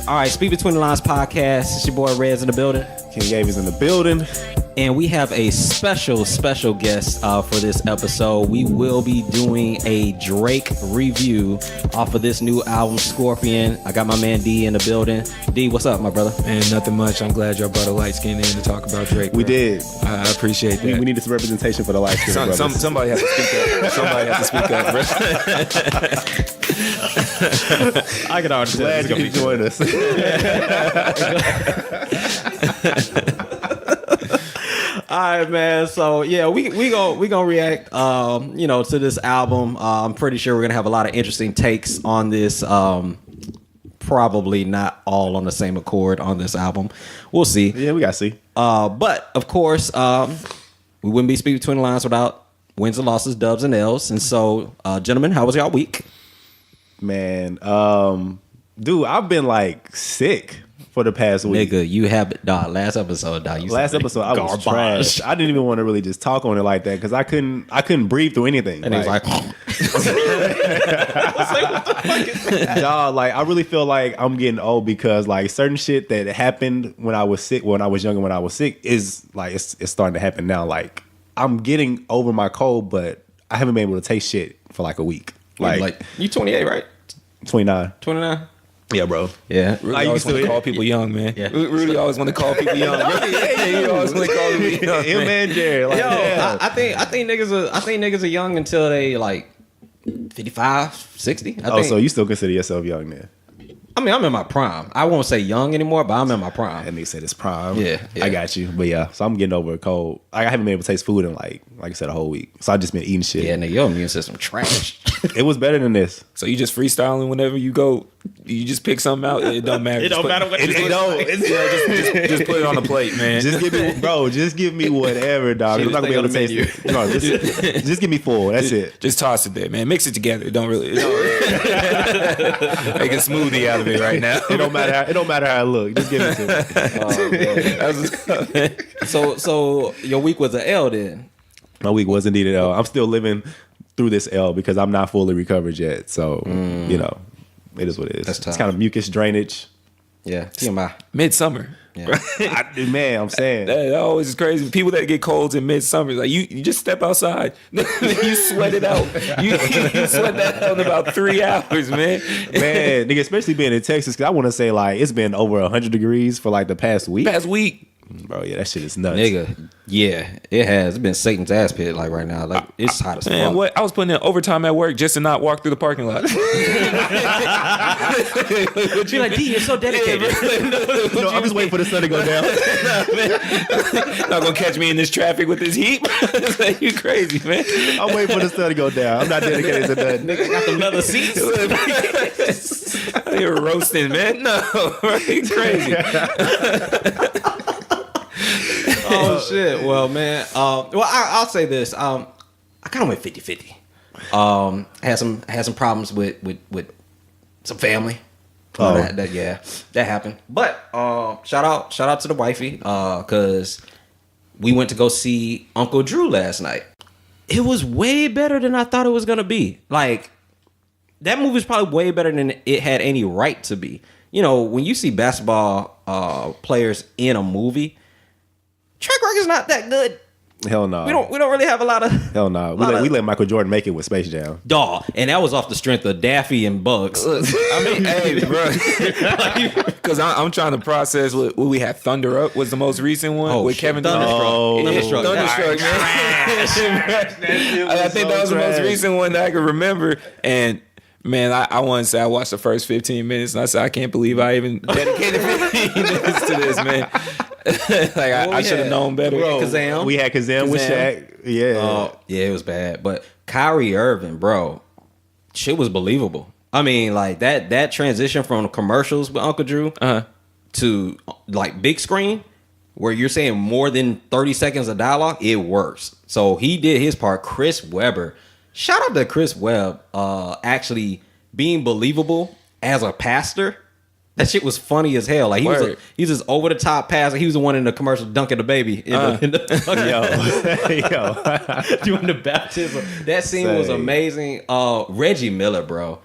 All right, Speak Between the Lines podcast. It's your boy Red's in the building. King Gaby's in the building. And we have a special guest for this episode. We will be doing a Drake review off of this new album, Scorpion. I got my man D in the building. D, what's up, my brother? Man, nothing much. I'm glad y'all brought a light skin in to talk about Drake. We did. I appreciate that. We needed some representation for the light skin brothers. Somebody has to speak up. Somebody has to speak up. I can already glad you could join us. All right, man. So yeah, we gonna react, to this album. I'm pretty sure we're gonna have a lot of interesting takes on this. Probably not all on the same accord on this album. We'll see. Yeah, we gotta see. But of course, we wouldn't be Speaking Between the Lines without wins and losses, dubs and L's. And so, gentlemen, how was y'all week? Man, dude, I've been like sick for the past week. Nigga, you have last episode, dog. Last episode, I was trash. I didn't even want to really just talk on it like that because I couldn't breathe through anything. And he was like, I was like, what the fuck is that? Dog, like I really feel like I'm getting old because like certain shit that happened when I was sick, when I was younger, when I was sick, is like it's starting to happen now. Like I'm getting over my cold, but I haven't been able to taste shit for like a week. Like you 28, right? 29. 29? Yeah, bro. Yeah. Rudy always want to call people young, man. Yeah. Rudy always want to call people young. He always want to call people young. Him and Jerry. Like, Yo, yeah. I think niggas are young until they like 55, 60. So you still consider yourself young then? I mean, I'm in my prime. I won't say young anymore, but I'm in my prime. And they said it's prime. Yeah. I got you. But yeah, so I'm getting over a cold. I haven't been able to taste food in like I said, a whole week. So I've just been eating shit. Yeah, nigga, your immune system trash. It was better than this. So you just freestyling whenever you go. You just pick something out. It don't matter. It don't matter what it is. Just put it on the plate, man. Just give me whatever, dog. I'm not gonna be able to taste it. No, just give me full. That's it. Just toss it there, man. Mix it together. It don't really. Make a smoothie out of it right now. It don't matter how it look. Just give it to me. So your week was an L then. My week was indeed an L. I'm still living through this L because I'm not fully recovered yet. So it is what it is. That's tough. It's kind of mucus drainage. Yeah, TMI. Midsummer. Yeah. Man, I'm saying that always is crazy. People that get colds in midsummer, like you just step outside, you sweat it out. You sweat that out in about 3 hours, man. Man, nigga, especially being in Texas, because I want to say like it's been over 100 degrees for like the past week. Bro, yeah, that shit is nuts. Nigga, yeah, it has. It's been Satan's ass pit like right now. Like it's hot as fuck. Man, what? I was putting in overtime at work just to not walk through the parking lot. You're like, D, you're so dedicated. No, I'm just waiting for the sun to go down. Not gonna catch me in this traffic with this heat. Like, you crazy, man. I'm waiting for the sun to go down. I'm not dedicated to nothing. Nigga got them leather seats. You're roasting, man. No, right? Crazy. Oh shit. Well, man. I'll say this. I kind of went 50-50. Had some problems with some family. That happened. But shout out to the wifey because we went to go see Uncle Drew last night. It was way better than I thought it was gonna be. Like that movie is probably way better than it had any right to be. You know, when you see basketball players in a movie, track record's not that good. Hell no. We don't really have a lot of. Hell no. We let Michael Jordan make it with Space Jam. Dawg, and that was off the strength of Daffy and Bugs. I mean, hey, bro, because I'm trying to process what we had. Thunder Up was the most recent one with Kevin Thunderstruck. Thunderstruck, man. I think that was the most recent one that I can remember, and. Man, I want to say I watched the first 15 minutes and I said, I can't believe I even dedicated 15 minutes to this, man. Like, I should have known better. Bro, Kazam. We had Kazam with Shaq. Yeah. Yeah, it was bad. But Kyrie Irving, bro, shit was believable. I mean, like, that transition from commercials with Uncle Drew to, like, big screen, where you're saying more than 30 seconds of dialogue, it works. So he did his part. Chris Webber. Shout out to Chris Webb actually being believable as a pastor. That shit was funny as hell. Like he was this over the top passer. He was the one in the commercial dunking the baby in the doing the baptism. That scene was amazing. Reggie Miller, bro.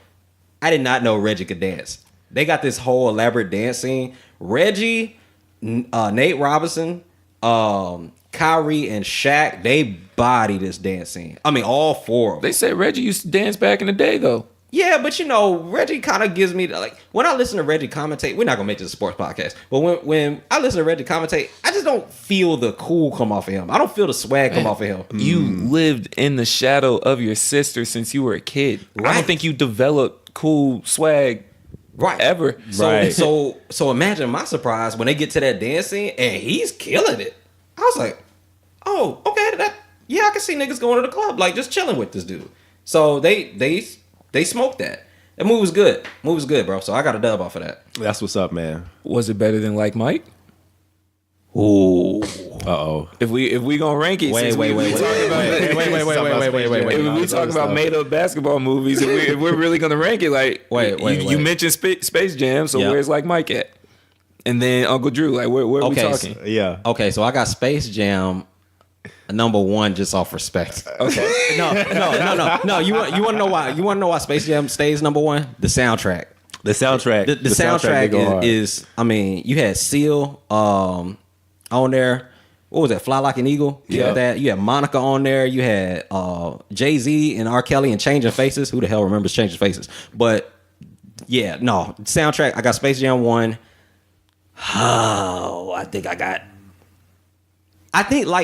I did not know Reggie could dance. They got this whole elaborate dance scene. Reggie, Nate Robinson, Kyrie, and Shaq, they body this dance scene. I mean, all four of them. They say Reggie used to dance back in the day, though. Yeah, but you know, Reggie kind of gives me like when I listen to Reggie commentate. We're not gonna make this a sports podcast, but when I listen to Reggie commentate, I just don't feel the cool come off of him. I don't feel the swag come off of him. You lived in the shadow of your sister since you were a kid. Right. I don't think you developed cool swag ever. So imagine my surprise when they get to that dance scene and he's killing it. I was like, oh, okay, I can see niggas going to the club like just chilling with this dude. So they smoked that. That movie was good. Movie was good, bro. So I got a dub off of that. That's what's up, man. Was it better than Like Mike? Ooh. Uh-oh. If we gonna rank it, wait. If we talk about made up basketball movies, if we're really gonna rank it, like you mentioned Space Jam, so where's Like Mike at? And then Uncle Drew, like where are we talking? Yeah. Okay, so I got Space Jam number one just off respect. Okay. No. You want to know why? You want to know why Space Jam stays number one? The soundtrack. The soundtrack. The soundtrack is. I mean, you had Seal on there. What was that? Fly Like an Eagle. You had that. You had Monica on there. You had Jay-Z and R. Kelly and Changing Faces. Who the hell remembers Changing Faces? But yeah, no soundtrack. I got Space Jam 1. Oh, I think Like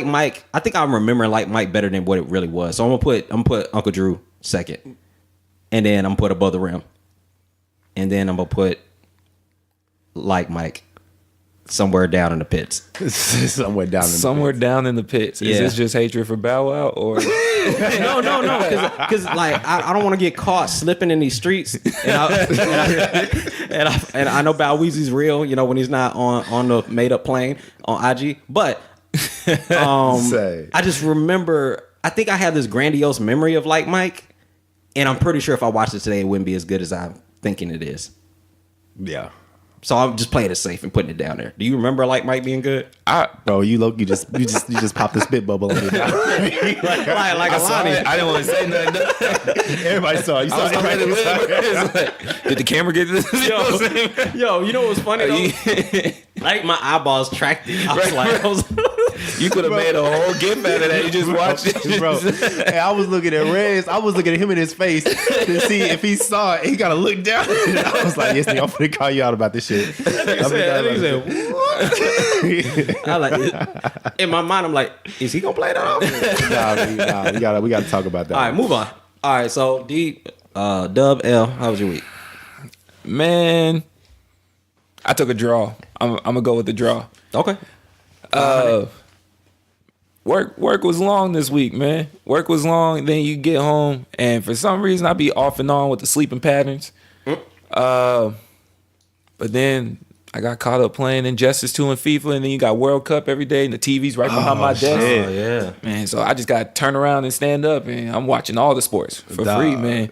Mike. I think I'm remembering Like Mike better than what it really was. So I'm gonna put Uncle Drew second, and then I'm gonna put Above the Rim, and then I'm gonna put Like Mike somewhere down in the pits. Somewhere down in the pits. Is this just hatred for Bow Wow or? No. Because like I don't want to get caught slipping in these streets, and I know Bow Weezy's real. You know when he's not on the made up plane on IG, but. I just remember. I think I have this grandiose memory of Like Mike, and I'm pretty sure if I watched it today, it wouldn't be as good as I'm thinking it is. Yeah. So I'm just playing it safe and putting it down there. Do you remember Like Mike being good? Bro, you just popped the spit bubble on me. like Alani. I didn't want to say nothing. Everybody saw it. You saw it. Did the camera get this? Yo, you know what was funny though? Like my eyeballs tracked it. I was you could have made a whole gif out of that. You just watched it, bro. Hey, I was looking at Rez. I was looking at him in his face to see if he saw it. He gotta look down. I was like, yes, nigga, I'm gonna call you out about this shit. That nigga said, what? I like in my mind, I'm like, is he gonna play that off? Nah, we gotta talk about that. All right, move on. All right, so D, Dub L, how was your week? Man, I took a draw. I'm gonna go with the draw. Okay. Work was long this week, man. Work was long. Then you get home, and for some reason, I be off and on with the sleeping patterns. But then I got caught up playing Injustice 2 and FIFA, and then you got World Cup every day, and the TV's right behind my desk. Oh, yeah. Man, so I just got to turn around and stand up, and I'm watching all the sports for free, man.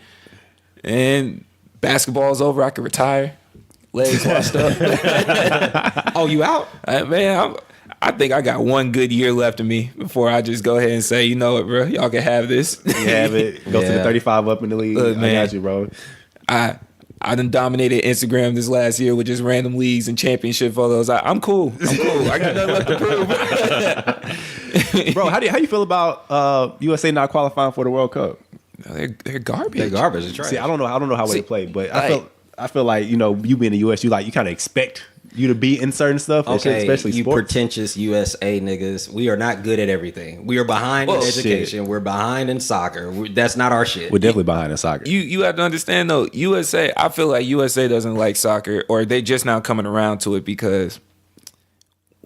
And basketball's over. I can retire. Legs washed up. Oh, you out? I think I got one good year left of me before I just go ahead and say, you know what, bro, y'all can have this. You have it. Go to the 35 up in the league. Look, man, I got you, bro. I done dominated Instagram this last year with just random leagues and championship photos. I'm cool. I got nothing left to prove. Bro, how do you feel about USA not qualifying for the World Cup? They're garbage. They're garbage. They're trash. See, I don't know how they play, but I feel like, you know, you being in the US, you kind of expect you to be in certain stuff, especially you sports. Pretentious USA niggas. We are not good at everything. We are behind in education. We're behind in soccer. That's not our shit. We're definitely behind in soccer. You have to understand though, USA, I feel like USA doesn't like soccer, or they just now coming around to it because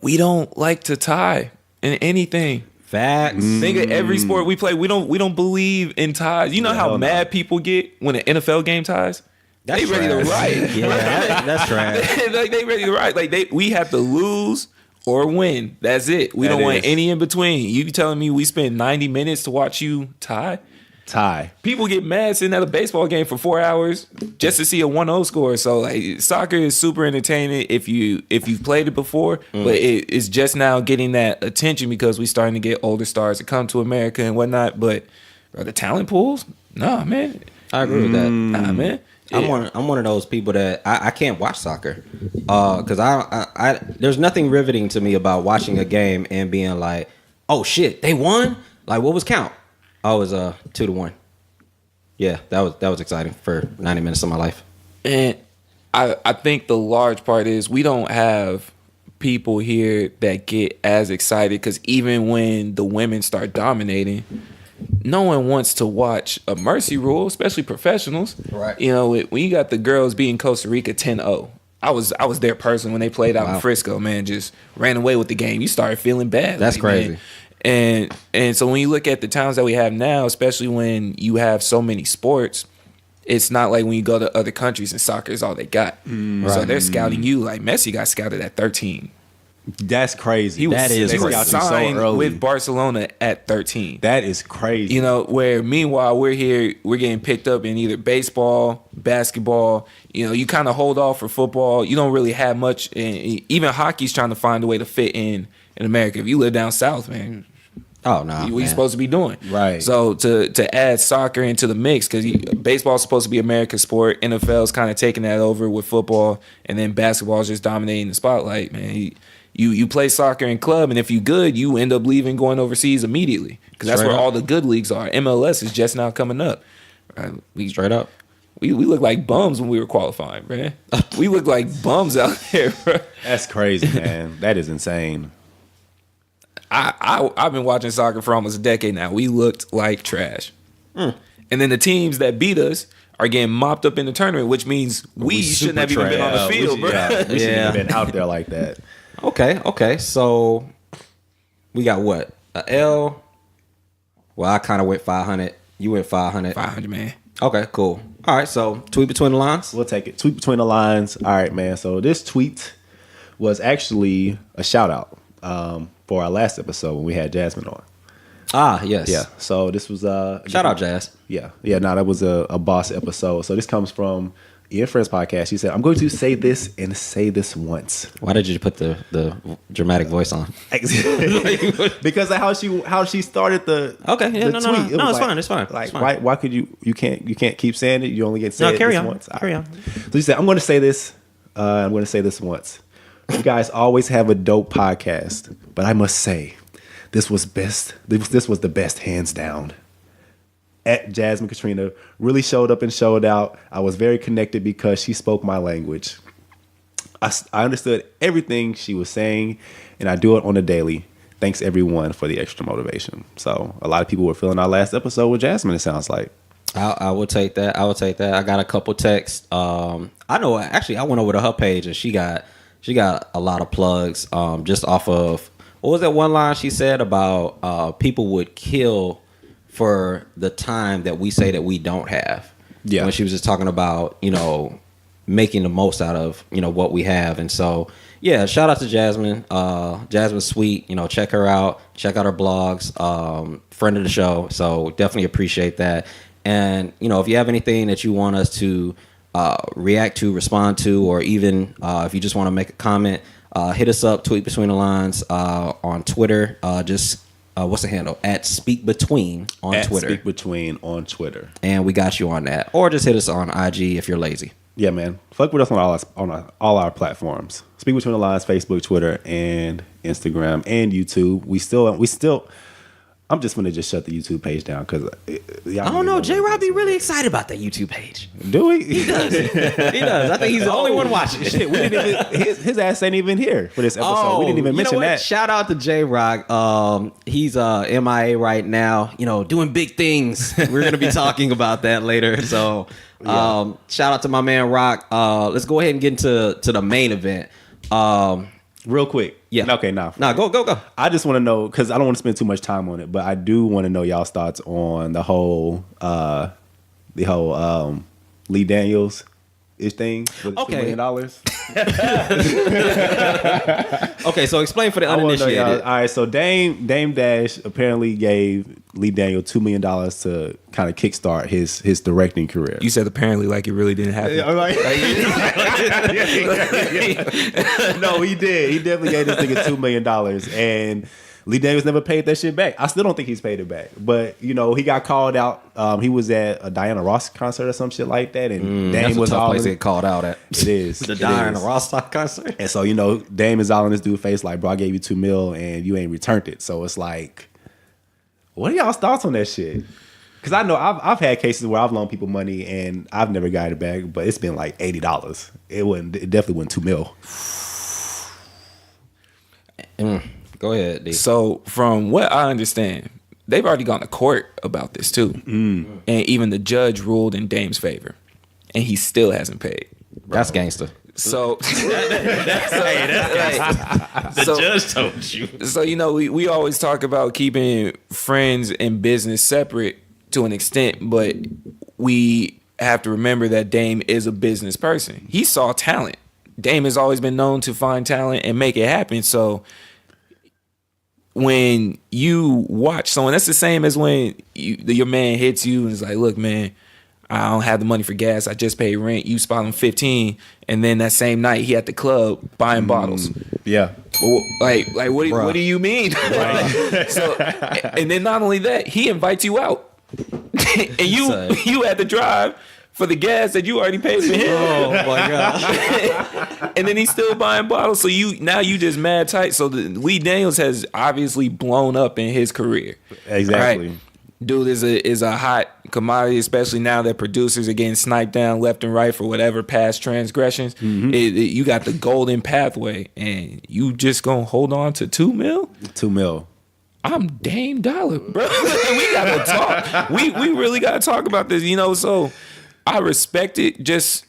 we don't like to tie in anything. Facts. Think of every sport we play. We don't believe in ties. You know how mad people get when an NFL game ties? They ready to riot. Yeah, that's trash. Like they ready to riot. Like we have to lose or win. That's it. We don't want any in between. You telling me we spend 90 minutes to watch you tie? Tie. People get mad sitting at a baseball game for 4 hours just to see a 1-0 score. So like soccer is super entertaining if you've played it before, but it's just now getting that attention because we starting to get older stars that come to America and whatnot. But the talent pools, nah, man. I agree with that. Nah, man. I'm one of those people that I can't watch soccer because I there's nothing riveting to me about watching a game and being like, oh shit, they won. Like, what was count? Oh, it was 2-1. Yeah, that was exciting for 90 minutes of my life. And I think the large part is we don't have people here that get as excited because even when the women start dominating, no one wants to watch a mercy rule, especially professionals. Right. You know, when you got the girls beating Costa Rica 10-0. I was there personally when they played out in Frisco, man, just ran away with the game. You started feeling bad. That's crazy. Man. And so when you look at the times that we have now, especially when you have so many sports, it's not like when you go to other countries and soccer is all they got. So they're scouting you like Messi got scouted at 13. That's crazy. He was, That is they were crazy. signed So early. with Barcelona at 13. That is crazy. You know, where meanwhile we're here, we're getting picked up in either baseball, basketball. You know, you kind of hold off for football. You don't really have much. And even hockey's trying to find a way to fit in America. If you live down south, man. Oh no! What you supposed to be doing? Right. So to add soccer into the mix because baseball's supposed to be America's sport, NFL's kind of taking that over with football, and then basketball's just dominating the spotlight. Man, you play soccer in club, and if you good, you end up leaving, going overseas immediately because that's where all the good leagues are. MLS is just now coming up. Straight up. We look like bums when we were qualifying, man. We look like bums out there, bro. That's crazy, man. That is insane. I've been watching soccer for almost a decade now. We looked like trash. And then the teams that beat us are getting mopped up in the tournament, which means we shouldn't have even been on the field, bro. We shouldn't have been out there like that. Okay. So we got what? A L. Well, I kind of went 500. You went 500. 500, man. Okay, cool. All right, so tweet between the lines. We'll take it. Tweet between the lines. All right, man. So this tweet was actually a shout out for our last episode when we had Jasmine on. Ah, yes. Yeah. So this was shout out, Jazz. Yeah. No, that was a boss episode. So this comes from Ian Friends podcast. He said, "I'm going to say this and say this once." Why did you put the dramatic voice on? Because of how she started the okay. Yeah, the no, tweet. No, It was it's fine. Like it's fine. why could you can't keep saying it? You only get to say it carry this on. once. Carry on. So he said, "I'm going to say this. I'm going to say this once. You guys always have a dope podcast, but I must say, this was best. This was the best, hands down." At Jasmine Katrina really showed up and showed out. I was very connected because she spoke my language. I understood everything she was saying, and I do it on a daily. Thanks everyone for the extra motivation. So a lot of people were feeling our last episode with Jasmine. It sounds like. I will take that. I got a couple texts. I know. Actually, I went over to her page and she got a lot of plugs. Just off of what was that one line she said about people would kill for the time that we say that we don't have. Yeah. When she was just talking about, making the most out of, what we have. And so, yeah, shout out to Jasmine. Jasmine's sweet. Check her out. Check out her blogs. Friend of the show. So definitely appreciate that. And, if you have anything that you want us to react to, respond to, or even if you just want to make a comment, hit us up, tweet between the lines on Twitter. What's the handle? At Speak Between on Twitter. Speak Between on Twitter. And we got you on that. Or just hit us on IG if you're lazy. Yeah, man. Fuck with us on all our platforms. Speak Between the Lines, Facebook, Twitter, and Instagram, and YouTube. We still. I'm just gonna shut the YouTube page down because I don't know. J-Rob be really excited about that YouTube page. Do we? He does. He does. I think he's the only one watching. Shit, we didn't even, his ass ain't even here for this episode. We didn't even mention that. Shout out to J-Rock. He's MIA right now. Doing big things. We're gonna be talking about that later. So shout out to my man Rock. Let's go ahead and get into the main event. Real quick. Yeah. Okay, go. I just want to know, because I don't want to spend too much time on it, but I do want to know y'all's thoughts on the whole Lee Daniels ish thing with Okay. $2 million. Okay, so explain for the I wanna know, uninitiated. y'all. All right, so Dame Dash apparently gave Lee Daniel $2 million to kind of kickstart his directing career. You said apparently like it really didn't happen. I'm like, no, he did. He definitely gave this nigga $2 million, and Lee Daniels never paid that shit back. I still don't think he's paid it back. But he got called out. He was at a Diana Ross concert or some shit like that, and Dame That's was a tough all place in, to get called out at. It is The It Diana is. Ross concert. And so Dame is all in this dude's face like, bro, I gave you $2 million and you ain't returned it. So it's like, what are y'all's thoughts on that shit? Because I know I've had cases where I've loaned people money and I've never got it back, but it's been like $80. It definitely wasn't $2 million. Go ahead, D. So from what I understand, they've already gone to court about this too, and even the judge ruled in Dame's favor, and he still hasn't paid. That's gangster. So, The judge told you. So we always talk about keeping friends and business separate to an extent, but we have to remember that Dame is a business person. He saw talent. Dame has always been known to find talent and make it happen. So when you watch someone, that's the same as when your man hits you and is like, look, man, I don't have the money for gas. I just paid rent. You spot him 15, and then that same night he at the club buying bottles. Yeah. Like what do you mean? So, and then not only that, he invites you out, and you had to drive for the gas that you already paid for him. Oh my god! And then he's still buying bottles. So you just mad tight. So Lee Daniels has obviously blown up in his career. Exactly. Right? Dude is a hot commodity, especially now that producers are getting sniped down left and right for whatever past transgressions. You got the golden pathway, and you just gonna hold on to $2 million? $2 million. I'm Dame Dollar, bro. We gotta talk. We really gotta talk about this. So I respect it just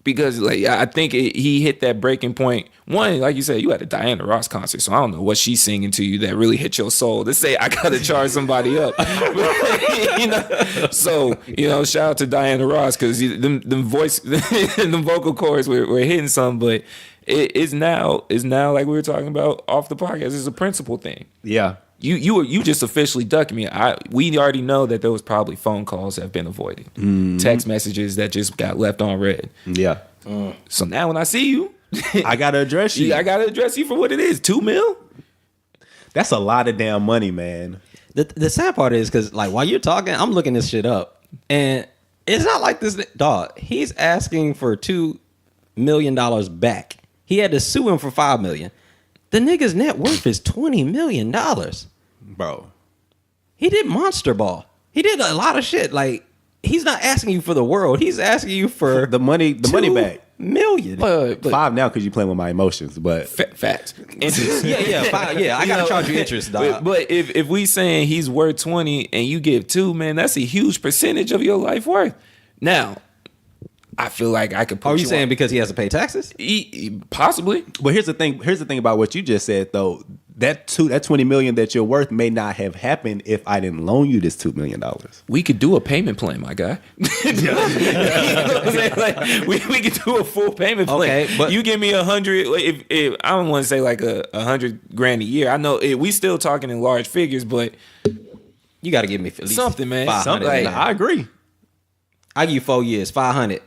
because, like, I think he hit that breaking point. One, like you said, you had a Diana Ross concert, so I don't know what she's singing to you that really hit your soul. To say I gotta charge somebody up, So shout out to Diana Ross because them voice, them vocal cords were hitting some, but it's now like we were talking about off the podcast. It's a principle thing. Yeah. You just officially ducked me. We already know that there was probably phone calls that have been avoided, text messages that just got left on read. Yeah. So now when I see you, I gotta address you. I gotta address you for what it is. $2 million. That's a lot of damn money, man. The sad part is because like while you're talking, I'm looking this shit up, and it's not like this dog. He's asking for $2 million back. He had to sue him for $5 million. The nigga's net worth is $20 million. Bro. He did Monster Ball. He did a lot of shit. Like, he's not asking you for the world. He's asking you for The money back. $2 million. But $5 now because you're playing with my emotions, but facts. Interest. I gotta charge you interest, dog. But if we saying he's worth 20 and you give 2, man, that's a huge percentage of your life worth. Now, I feel like I could put Are you you saying on. because he has to pay taxes? Possibly. But here's the thing about what you just said though. That $20 million that you're worth may not have happened if I didn't loan you this $2 million. We could do a payment plan, my guy. You know what I'm saying? Like, we could do a full payment plan. Okay, but you give me 100. If I don't want to say like $100,000 a year. I know we still talking in large figures, but You got to give me at least something, man. 500. Something. Like, I agree. I give you 4 years, 500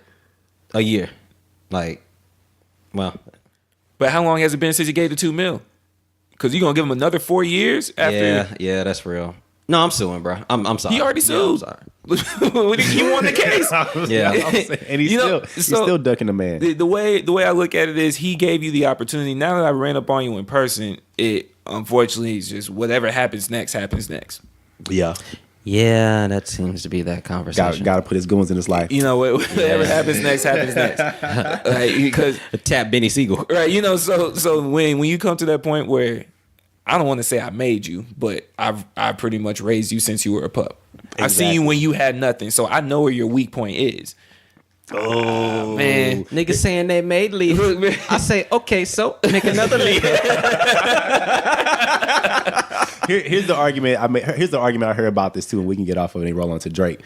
a year. Like, well, but how long has it been since he gave the $2 million? Because you're gonna give him another 4 years after. yeah, that's real. No, I'm suing, bro. I'm sorry. He already sued. Yeah, I'm sorry. He won the case. Yeah. And he's still ducking the man. The way I look at it is he gave you the opportunity. Now that I ran up on you in person, it unfortunately is just whatever happens next happens next. Yeah. Yeah, that seems to be that conversation. Got to put his goons in his life. Whatever happens next happens next. Like, because Tap Benny Siegel. right, so when you come to that point where I don't want to say I made you, but I pretty much raised you since you were a pup. Exactly. I've seen you when you had nothing, so I know where your weak point is. Oh Man, Niggas saying they made lead. I say, okay, so make another lead. Here's the argument I made. Here's the argument I heard about this too, and we can get off of it and roll on to Drake.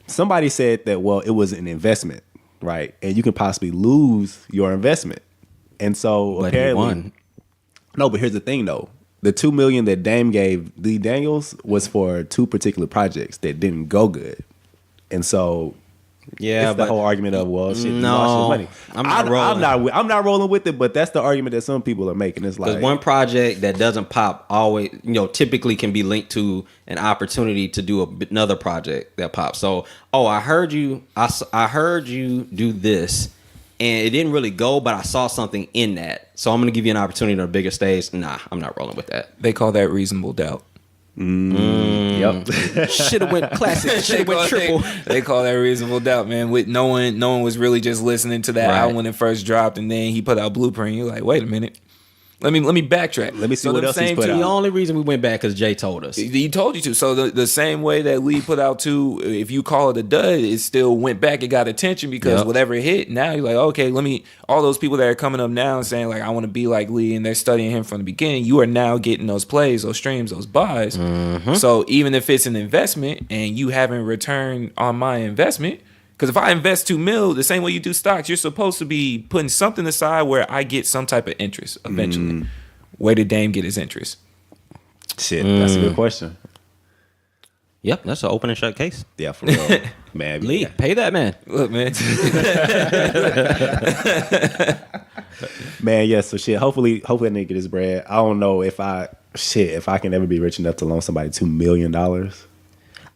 Somebody said that, well, it was an investment. right? And you can possibly lose your investment. And so But apparently, he won. no. But here's the thing, though: the $2 million that Dame gave Lee Daniels was for 2 particular projects that didn't go good, and so. Yeah, It's the but whole argument of shit, you no, lost your money. I'm not rolling. I'm not rolling with it, but that's the argument that some people are making. It's like Because one project that doesn't pop always, typically can be linked to an opportunity to do another project that pops. So, I heard you. I heard you do this, and it didn't really go, but I saw something in that. So I'm gonna give you an opportunity on a bigger stage. Nah, I'm not rolling with that. They call that reasonable doubt. Yep. Should have went classic. Should have went triple. They call that reasonable doubt, man. With no one was really just listening to that album when it first dropped, and then he put out Blueprint. You're like, wait a minute. Let me backtrack. Let me see what else he's put out. The only reason we went back because Jay told us. He told you to. So the same way that Lee put out 2, if you call it a dud, it still went back. It got attention because whatever hit, now you're like, okay, all those people that are coming up now and saying like, I want to be like Lee, and they're studying him from the beginning, you are now getting those plays, those streams, those buys. Mm-hmm. So even if it's an investment and you haven't returned on my investment, because if I invest $2 million, the same way you do stocks, you're supposed to be putting something aside where I get some type of interest eventually. Where did Dame get his interest? Shit, that's a good question. Yep, that's an open and shut case. Yeah, for real. Man, Lee, pay that man. Look, man. Man, yeah, so shit, hopefully that nigga get his bread. I don't know if I can ever be rich enough to loan somebody $2 million.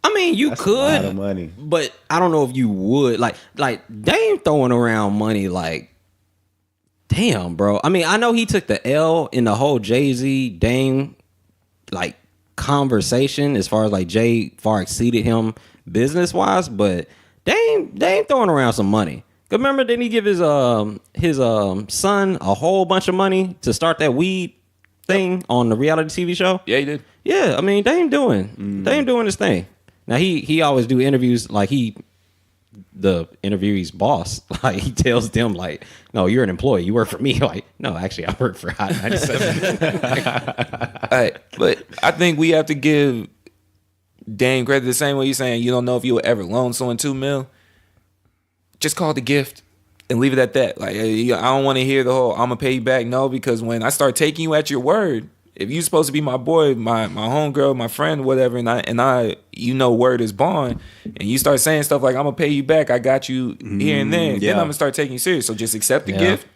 I mean, you That's could, a lot of money. but I don't know if you would. Like Dame throwing around money like, damn, bro. I mean, I know he took the L in the whole Jay-Z Dame like conversation as far as like Jay far exceeded him business wise, but Dame throwing around some money. Remember, didn't he give his son a whole bunch of money to start that weed thing on the reality TV show? Yeah, he did. Yeah, I mean, Dame doing his thing. Now he always do interviews like the interviewee's boss. Like he tells them like, no, you're an employee. You work for me. Like, no, actually, I work for Hot 97. But I think we have to give Dame credit the same way you're saying you don't know if you will ever loan someone $2 million. Just call it a gift and leave it at that. Like, I don't want to hear the whole I'm gonna pay you back. No, because when I start taking you at your word, if you're supposed to be my boy, my homegirl, my friend, whatever, and I word is bond, and you start saying stuff like I'm gonna pay you back, I got you here and there, then I'm gonna start taking you serious. So just accept the gift.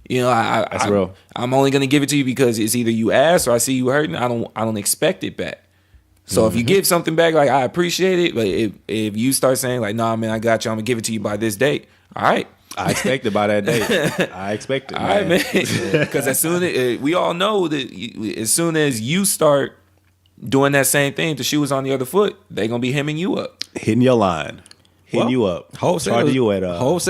That's real. I'm only gonna give it to you because it's either you ask or I see you hurting. I don't expect it back. So if you give something back, like I appreciate it, but if you start saying like, nah, man, I got you, I'm gonna give it to you by this date. All right. I expect it by that date. I expect it. All right, man. Because as soon as we all know that as soon as you start doing that same thing, the shoe is on the other foot, they gonna be hemming you up, hitting your line, hitting you up. Hov said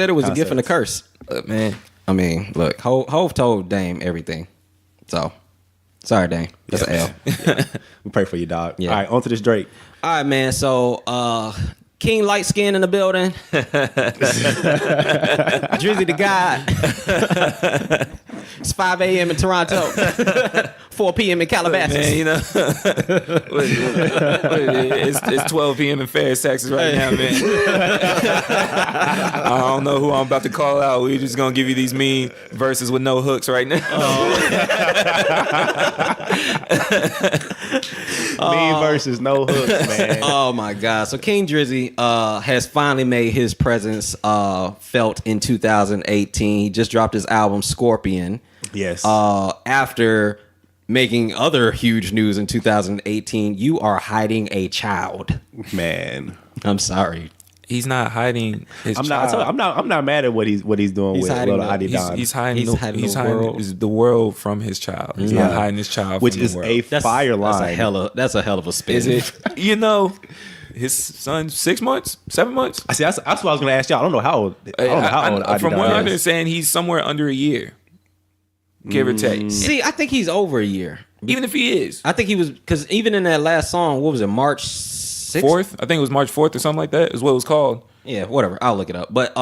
it was a gift and a curse. Man. I mean, look, Hov told Dame everything. So, sorry, Dame. That's an L. Yeah. We pray for you, dog. Yeah. All right, on to this Drake. All right, man. So, King Light Skin in the building. Drizzy the God. It's 5 a.m. in Toronto. 4 p.m. in Calabasas. Man, it's 12 p.m. in Ferris, Texas right now, man. I don't know who I'm about to call out. We're just going to give you these mean verses with no hooks right now. Mean verses, no hooks, man. Oh, my God. So King Drizzy has finally made his presence felt in 2018. He just dropped his album, Scorpion. Yes. After making other huge news in 2018, you are hiding a child. Man. I'm sorry. He's not hiding his child. I'm not mad at what he's doing with Lil Adidon. He's hiding the world from his child. He's not hiding his child which from is the world. a fire line. That's a hell of a spin. Is it? His son's 6 months, 7 months. I see. That's what I was going to ask y'all. I don't know how old. From what I Adidon is. understand, he's somewhere under a year, give or take. See, I think he's over a year. Even if he is, I think he was, because even in that last song, what was it, March 6th? 4th? I think it was March 4th or something like that is what it was called. Yeah, whatever. I'll look it up. But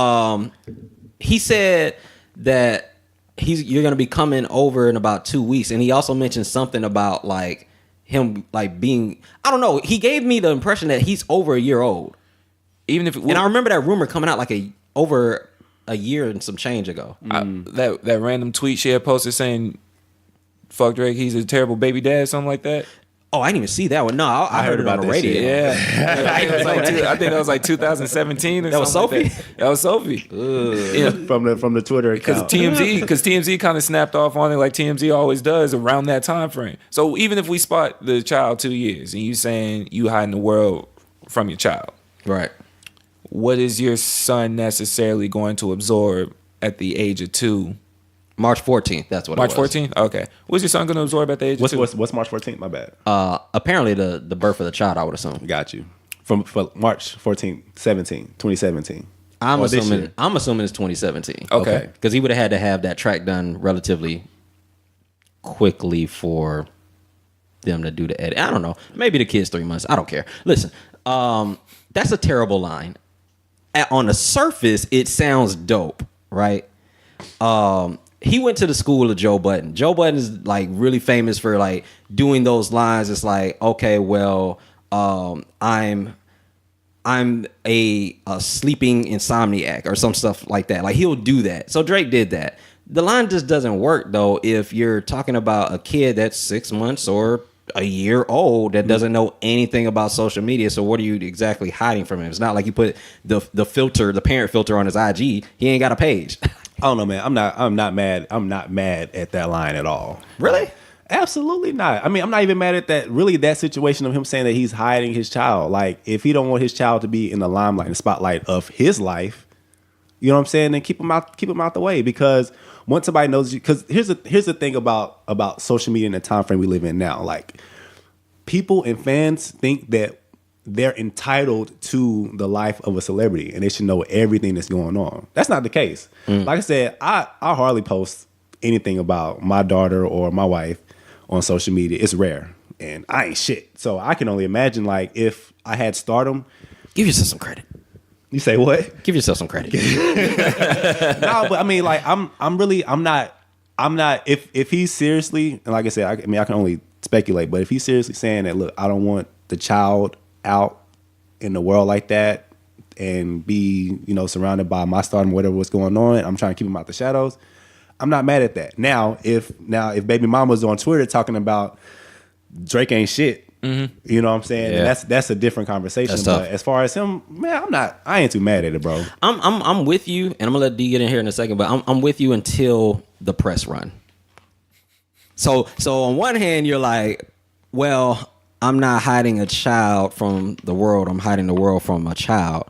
he said that you're going to be coming over in about 2 weeks, and he also mentioned something about like him like being, I don't know. He gave me the impression that he's over a year old. Even if, and I remember that rumor coming out like over a year and some change ago. That random tweet she had posted saying, "Fuck Drake, he's a terrible baby dad," something like that. Oh, I didn't even see that one. No, I heard it on the radio. Yeah, I think that was like 2017 or that was something. Sophie? That was Sophie. Yeah. From the Twitter account. Because TMZ kind of snapped off on it like TMZ always does around that time frame. So even if we spot the child 2 years and you saying you hiding the world from your child, Right. what is your son necessarily going to absorb at the age of 2? March 14th. That's what March it was. 14th? Okay. What's your son going to absorb at the age of 2? What's March 14th? My bad. Apparently the birth of the child, I would assume. Got you. For March 14th, 2017. I'm Or this assuming year. it's 2017. Okay. Because he would have had to have that track done relatively quickly for them to do the edit. I don't know. Maybe the kid's 3 months. I don't care. Listen, that's a terrible line. On the surface, it sounds dope, right? He went to the school of Joe Budden. Joe Budden is like really famous for like doing those lines. It's like, okay, well, I'm a sleeping insomniac or some stuff like that. Like he'll do that. So Drake did that. The line just doesn't work though if you're talking about a kid that's 6 months or a year old that doesn't know anything about social media. So what are you exactly hiding from him? It's not like you put the filter, the parent filter on his IG. He ain't got a page. I don't know, man. I'm not mad. I'm not mad at that line at all. Really? Absolutely not. I mean, I'm not even mad at that. Really, that situation of him saying that he's hiding his child. Like, if he don't want his child to be in the limelight, in the spotlight of his life, you know what I'm saying? Then keep him out the way. Because once somebody knows you, because here's the thing about social media and the time frame we live in now. Like, people and fans think that they're entitled to the life of a celebrity and they should know everything that's going on. That's not the case. Like I said, I hardly post anything about my daughter or my wife on social media. It's rare and I ain't shit. So I can only imagine like if I had stardom. Give yourself some credit. You say what? Give yourself some credit. No, but I mean like I'm not if he's seriously, and like I said, I can only speculate, but if he's seriously saying that, look, I don't want the child out in the world like that and be, surrounded by my stardom, whatever what's going on. I'm trying to keep him out the shadows. I'm not mad at that. Now, if baby mama's on Twitter talking about Drake ain't shit, you know what I'm saying? Yeah. That's a different conversation. That's but tough. as far as him, man, I ain't too mad at it, bro. I'm with you, and I'm gonna let D get in here in a second, but I'm with you until the press run. So on one hand, you're like, well, I'm not hiding a child from the world. I'm hiding the world from a child.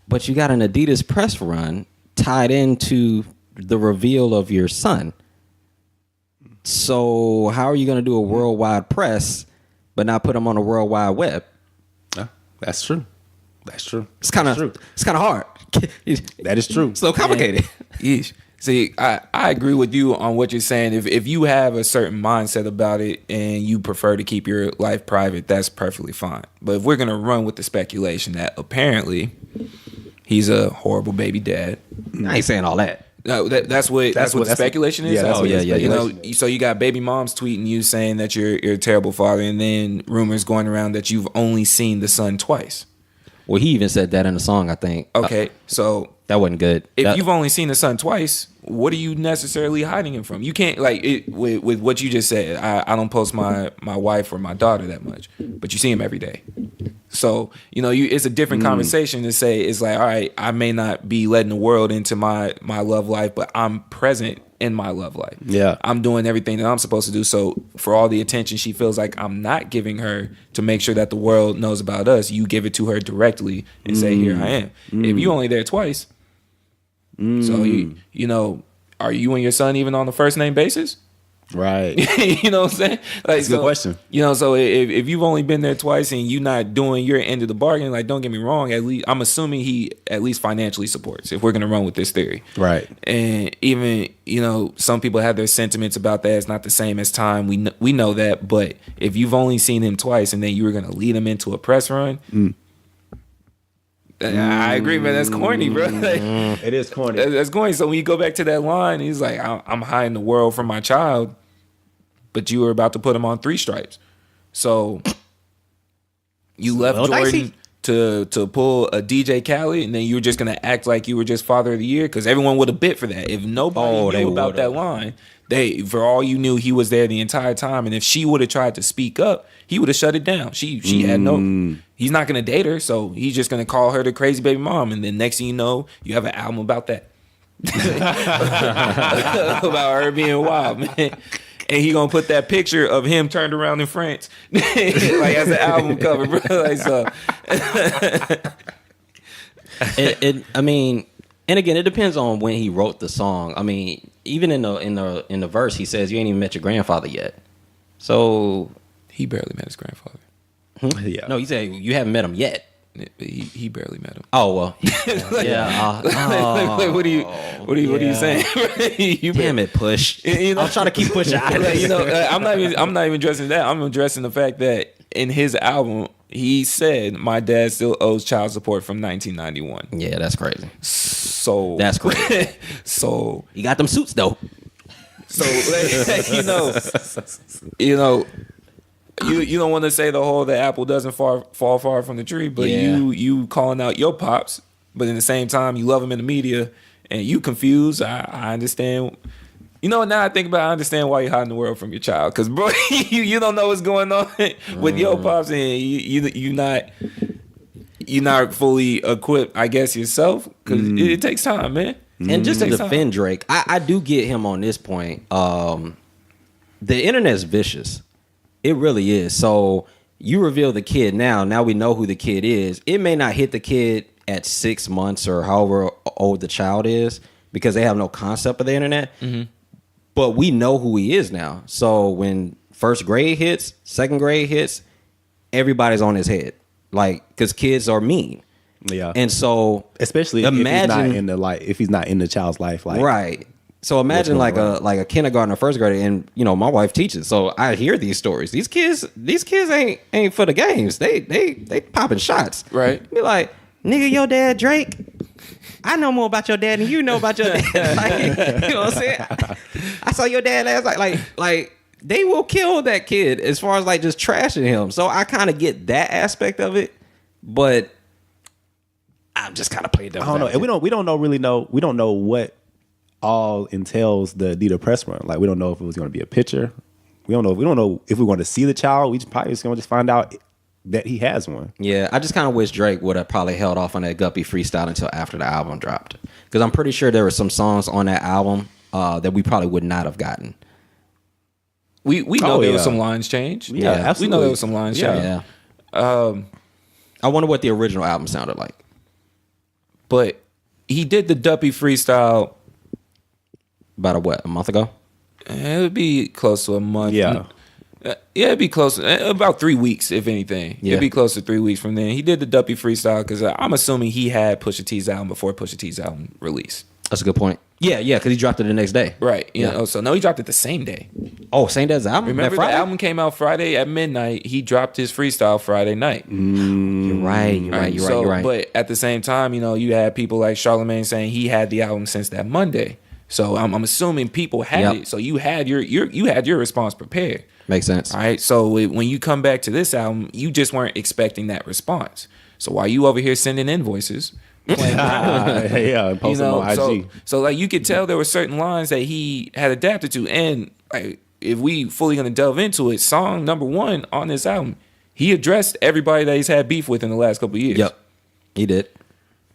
But you got an Adidas press run tied into the reveal of your son. So how are you going to do a worldwide press but not put him on the World Wide Web? That's true. That's true. It's kind of hard. That is true. So complicated. Yeesh. See, I agree with you on what you're saying. If you have a certain mindset about it and you prefer to keep your life private, that's perfectly fine. But if we're going to run with the speculation that apparently he's a horrible baby dad. I ain't saying all that. No, that's what the speculation is. Yeah, that's So you got baby moms tweeting you saying that you're a terrible father, and then rumors going around that you've only seen the son twice. Well, he even said that in the song, I think. Okay, so that wasn't good. If you've only seen the son twice, what are you necessarily hiding him from? You can't with what you just said. I don't post my wife or my daughter that much, but you see him every day. So it's a different conversation to say. It's like, all right, I may not be letting the world into my love life, but I'm present in my love life. Yeah, I'm doing everything that I'm supposed to do. So for all the attention she feels like I'm not giving her to make sure that the world knows about us, you give it to her directly and say, here I am. If you only there twice, so are you and your son even on the first name basis? Right. You know what I'm saying? That's a good question. So if you've only been there twice and you're not doing your end of the bargain, like, don't get me wrong, at least I'm assuming he at least financially supports, if we're gonna run with this theory. Right. And even, some people have their sentiments about that. It's not the same as time. We know that, but if you've only seen him twice and then you were gonna lead him into a press run, I agree, man. That's corny, bro. It is corny. That's corny. So when you go back to that line, he's like, I'm hiding the world from my child, but you were about to put him on 3 stripes. So you left Jordan. to pull a DJ Khaled, and then you were just gonna act like you were just Father of the Year? Because everyone would have bit for that. If nobody knew about that line, for all you knew, he was there the entire time. And if she would have tried to speak up, he would have shut it down. She had no. He's not gonna date her, so he's just gonna call her the crazy baby mom. And then next thing you know, you have an album about that. About her being wild, man. And he gonna put that picture of him turned around in France, like as an album cover, bro. Like, so. I mean, and again, it depends on when he wrote the song. I mean, even in the verse, he says, "You ain't even met your grandfather yet." So he barely met his grandfather. Yeah. No, he said you haven't met him yet. He barely met him. Oh well, yeah. Like, what are you saying? Damn it, push. You know, I'm trying to keep pushing. I'm not even addressing that. I'm addressing the fact that in his album, he said, "My dad still owes child support from 1991." Yeah, that's crazy. So that's crazy. So he got them suits though. So you know. You don't want to say the apple doesn't fall far from the tree, but you calling out your pops, but in the same time you love him in the media and you confused. I understand. You know, now I think about it, I understand why you're hiding the world from your child, because bro, you don't know what's going on with your pops, and you're not fully equipped, I guess, yourself, because it takes time, man. And just to defend Drake, I do get him on this point. The internet's vicious. It really is. So you reveal the kid now we know who the kid is. It may not hit the kid at 6 months or however old the child is, because they have no concept of the internet. Mm-hmm. But we know who he is now. So when first grade hits, second grade hits, everybody's on his head. Like, because kids are mean. Yeah. And so especially if he's not in the child's life. Like, right. So imagine like a kindergarten or first grader, and you know my wife teaches, so I hear these stories. These kids ain't for the games. They popping shots. Right. Be like, nigga, your dad Drake. I know more about your dad than you know about your dad. Like, you know what I'm saying? I saw your dad last night. Like they will kill that kid as far as like just trashing him. So I kind of get that aspect of it, but I'm just kind of playing devil's advocate. I don't know. And we don't know what all entails the Adidas press run. Like, we don't know if it was going to be a picture. We don't know if we're going to see the child. We probably just going to just find out that he has one. Yeah, I just kind of wish Drake would have probably held off on that Guppy freestyle until after the album dropped, because I'm pretty sure there were some songs on that album that we probably would not have gotten. We know there was some lines changed. Yeah, absolutely. We know there was some lines changed. Yeah. I wonder what the original album sounded like. But he did the Duppy freestyle about a month ago? It would be close to a month. Yeah. It'd be close, about 3 weeks, if anything. Yeah. It'd be close to 3 weeks from then. He did the Duppy freestyle because I'm assuming he had Pusha T's album before Pusha T's album release. That's a good point. Yeah, because he dropped it the next day. Right. You know, so no, he dropped it the same day. Oh, same day as the album? Remember, the album came out Friday at midnight. He dropped his freestyle Friday night. You're right. But at the same time, you know, you had people like Charlamagne saying he had the album since that Monday. So I'm assuming people had it. So you had your response prepared. Makes sense. All right. So when you come back to this album, you just weren't expecting that response. So while you over here sending invoices, playing and posting on IG. So like you could tell there were certain lines that he had adapted to, and like if we fully gonna delve into it, song number 1 on this album, he addressed everybody that he's had beef with in the last couple of years. Yep, he did.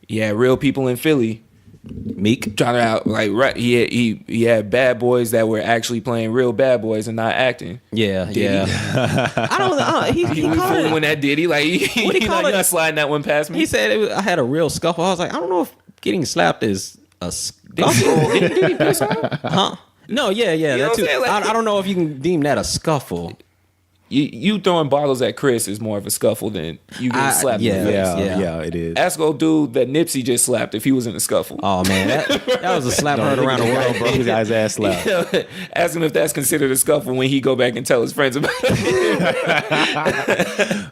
Yeah, real people in Philly. Meek trying to out like right. He had bad boys that were actually playing real bad boys and not acting. Yeah. I don't know. He called it when that Diddy like you're not sliding that one past me. He said I had a real scuffle. I was like, I don't know if getting slapped is a scuffle. Did he piss off? Huh? No, yeah. That too. I don't know if you can deem that a scuffle. You throwing bottles at Chris is more of a scuffle than you getting slapped in the face. Yeah, it is. Ask old dude that Nipsey just slapped if he was in a scuffle. Oh man, that was a slap heard around the world, bro. His guy's ass slapped. Ask him if that's considered a scuffle when he go back and tell his friends about it.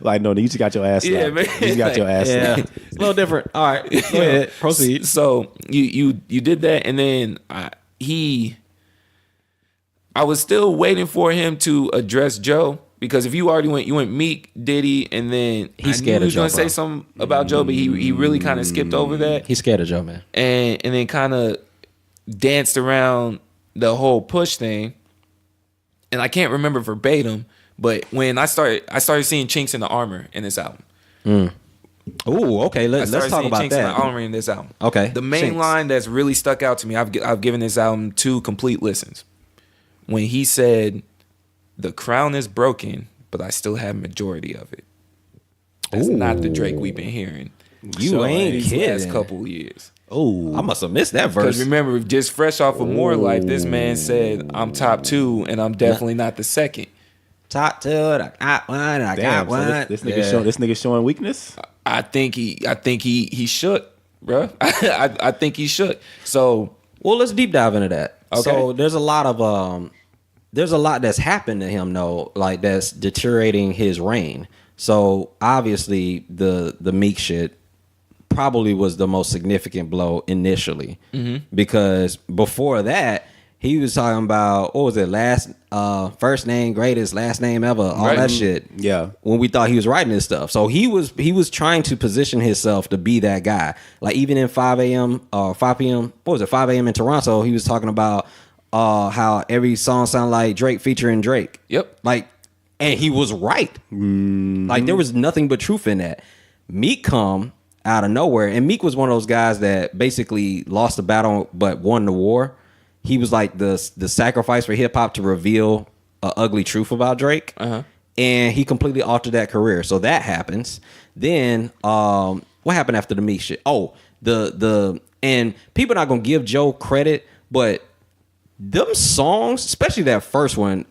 Like, no, you just got your ass slapped. Yeah, man. You just got your ass slapped. It's a little different. All right, go ahead, proceed. So you did that, and then I was still waiting for him to address Joe. Because if you already went Meek, Diddy, and then He's scared of he was Joe, gonna say bro. something about Joe, but he really kind of skipped over that. He's scared of Joe, man. And then kind of danced around the whole Push thing. And I can't remember verbatim, but when I started seeing chinks in the armor in this album. Ooh, okay. Let's talk about chinks that. in the armor in this album. Okay, The main Chinks. line that's really stuck out to me, I've given this album 2 complete listens. When he said, "The crown is broken, but I still have majority of it." That's not the Drake we've been hearing. You ain't these kidding. last couple of years. I must have missed that verse. Because remember, just fresh off of More Life, this man said, "I'm top 2, and I'm definitely not the second." Top 2, I got one, I Damn, got one. so this nigga showing weakness. I think he shook, bro. I think he shook. So Well, let's deep dive into that. Okay. So there's a lot that's happened to him though, like that's deteriorating his reign. So obviously the Meek shit probably was the most significant blow initially, because before that he was talking about, what was it, first name greatest, last name ever, all Right. that shit. Yeah. When we thought he was writing this stuff, so he was trying to position himself to be that guy. Like even in 5 a.m. or 5 p.m. What was it, 5 a.m. in Toronto? He was talking about how every song sounded like Drake featuring Drake. Yep. Like, and he was right. Like there was nothing but truth in that. Meek come out of nowhere, and Meek was one of those guys that basically lost the battle but won the war. He was like the sacrifice for hip hop to reveal an ugly truth about Drake, and he completely altered that career. So that happens. Then what happened after the Meek shit? Oh, the and people not gonna give Joe credit, but them songs, especially that first one,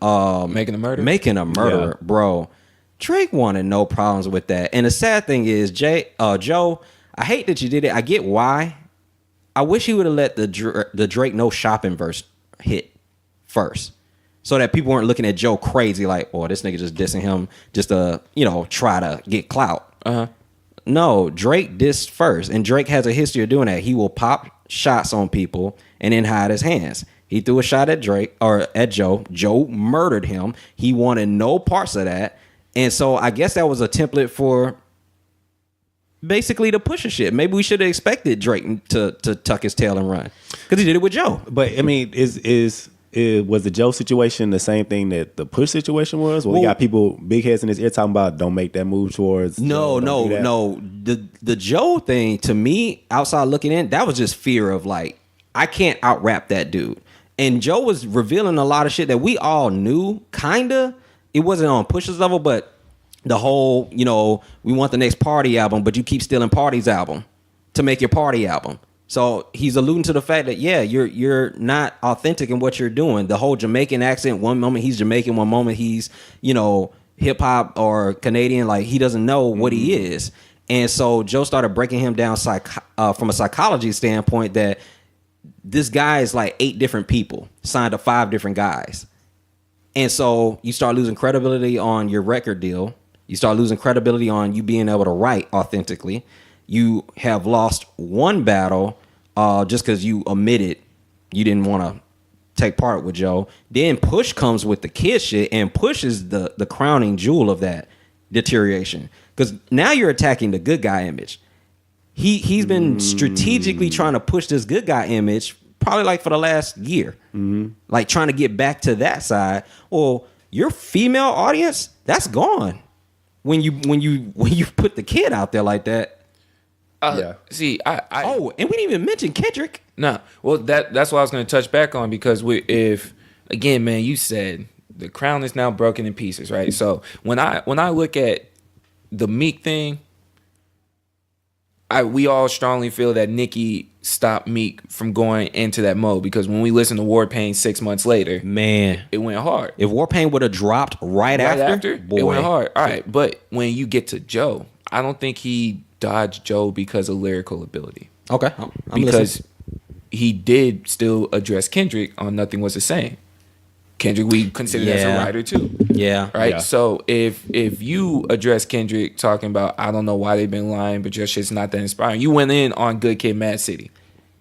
Making a Murderer? Making a Murderer, bro. Drake wanted no problems with that. And the sad thing is, Joe, I hate that you did it. I get why. I wish he would have let the Drake No Shopping verse hit first, so that people weren't looking at Joe crazy like, oh, this nigga just dissing him just to, try to get clout. No, Drake dissed first, and Drake has a history of doing that. He will pop shots on people and then hide his hands. He threw a shot at Drake or at Joe. Joe murdered him. He wanted no parts of that. And so I guess that was a template for basically the Pusha shit. Maybe we should have expected Drake to tuck his tail and run, because he did it with Joe. But I mean, was the Joe situation the same thing that the Push situation was? Well, we got people big heads in his ear talking about don't make that move towards. No. The Joe thing, to me, outside looking in, that was just fear of like, I can't out rap that dude. And Joe was revealing a lot of shit that we all knew, kinda. It wasn't on Pusha's level, but the whole, we want the next party album, but you keep stealing Party's album to make your party album. So he's alluding to the fact that, yeah, you're not authentic in what you're doing. The whole Jamaican accent, one moment he's Jamaican, one moment he's, hip hop or Canadian, like he doesn't know what he is. And so Joe started breaking him down from a psychology standpoint that this guy is like 8 different people signed to 5 different guys. And so you start losing credibility on your record deal. You start losing credibility on you being able to write authentically. You have lost one battle just because you omitted, you didn't want to take part with Joe. Then Push comes with the kid shit, and Push is the crowning jewel of that deterioration. Because now you're attacking the good guy image. He's been strategically trying to push this good guy image probably like for the last year, like trying to get back to that side. Well, your female audience, that's gone when you put the kid out there like that. See, I and we didn't even mention Kendrick. No, well that's what I was going to touch back on, because if again, man, you said the crown is now broken in pieces, right? So when I look at the Meek thing, we all strongly feel that Nicki stopped Meek from going into that mode, because when we listened to War Pain 6 months later, Man, it went hard. if Warpaint would have dropped right after, boy, it went hard. All right, but when you get to Joe, I don't think he dodged Joe because of lyrical ability. Okay, I'm Because listening. he did still address Kendrick on Nothing Was the Same. Kendrick, we consider as a Yeah. writer too. Yeah, Right. Yeah. So if you address Kendrick talking about, I don't know why they've been lying, but your shit's not that inspiring. You went in on Good Kid, Mad City.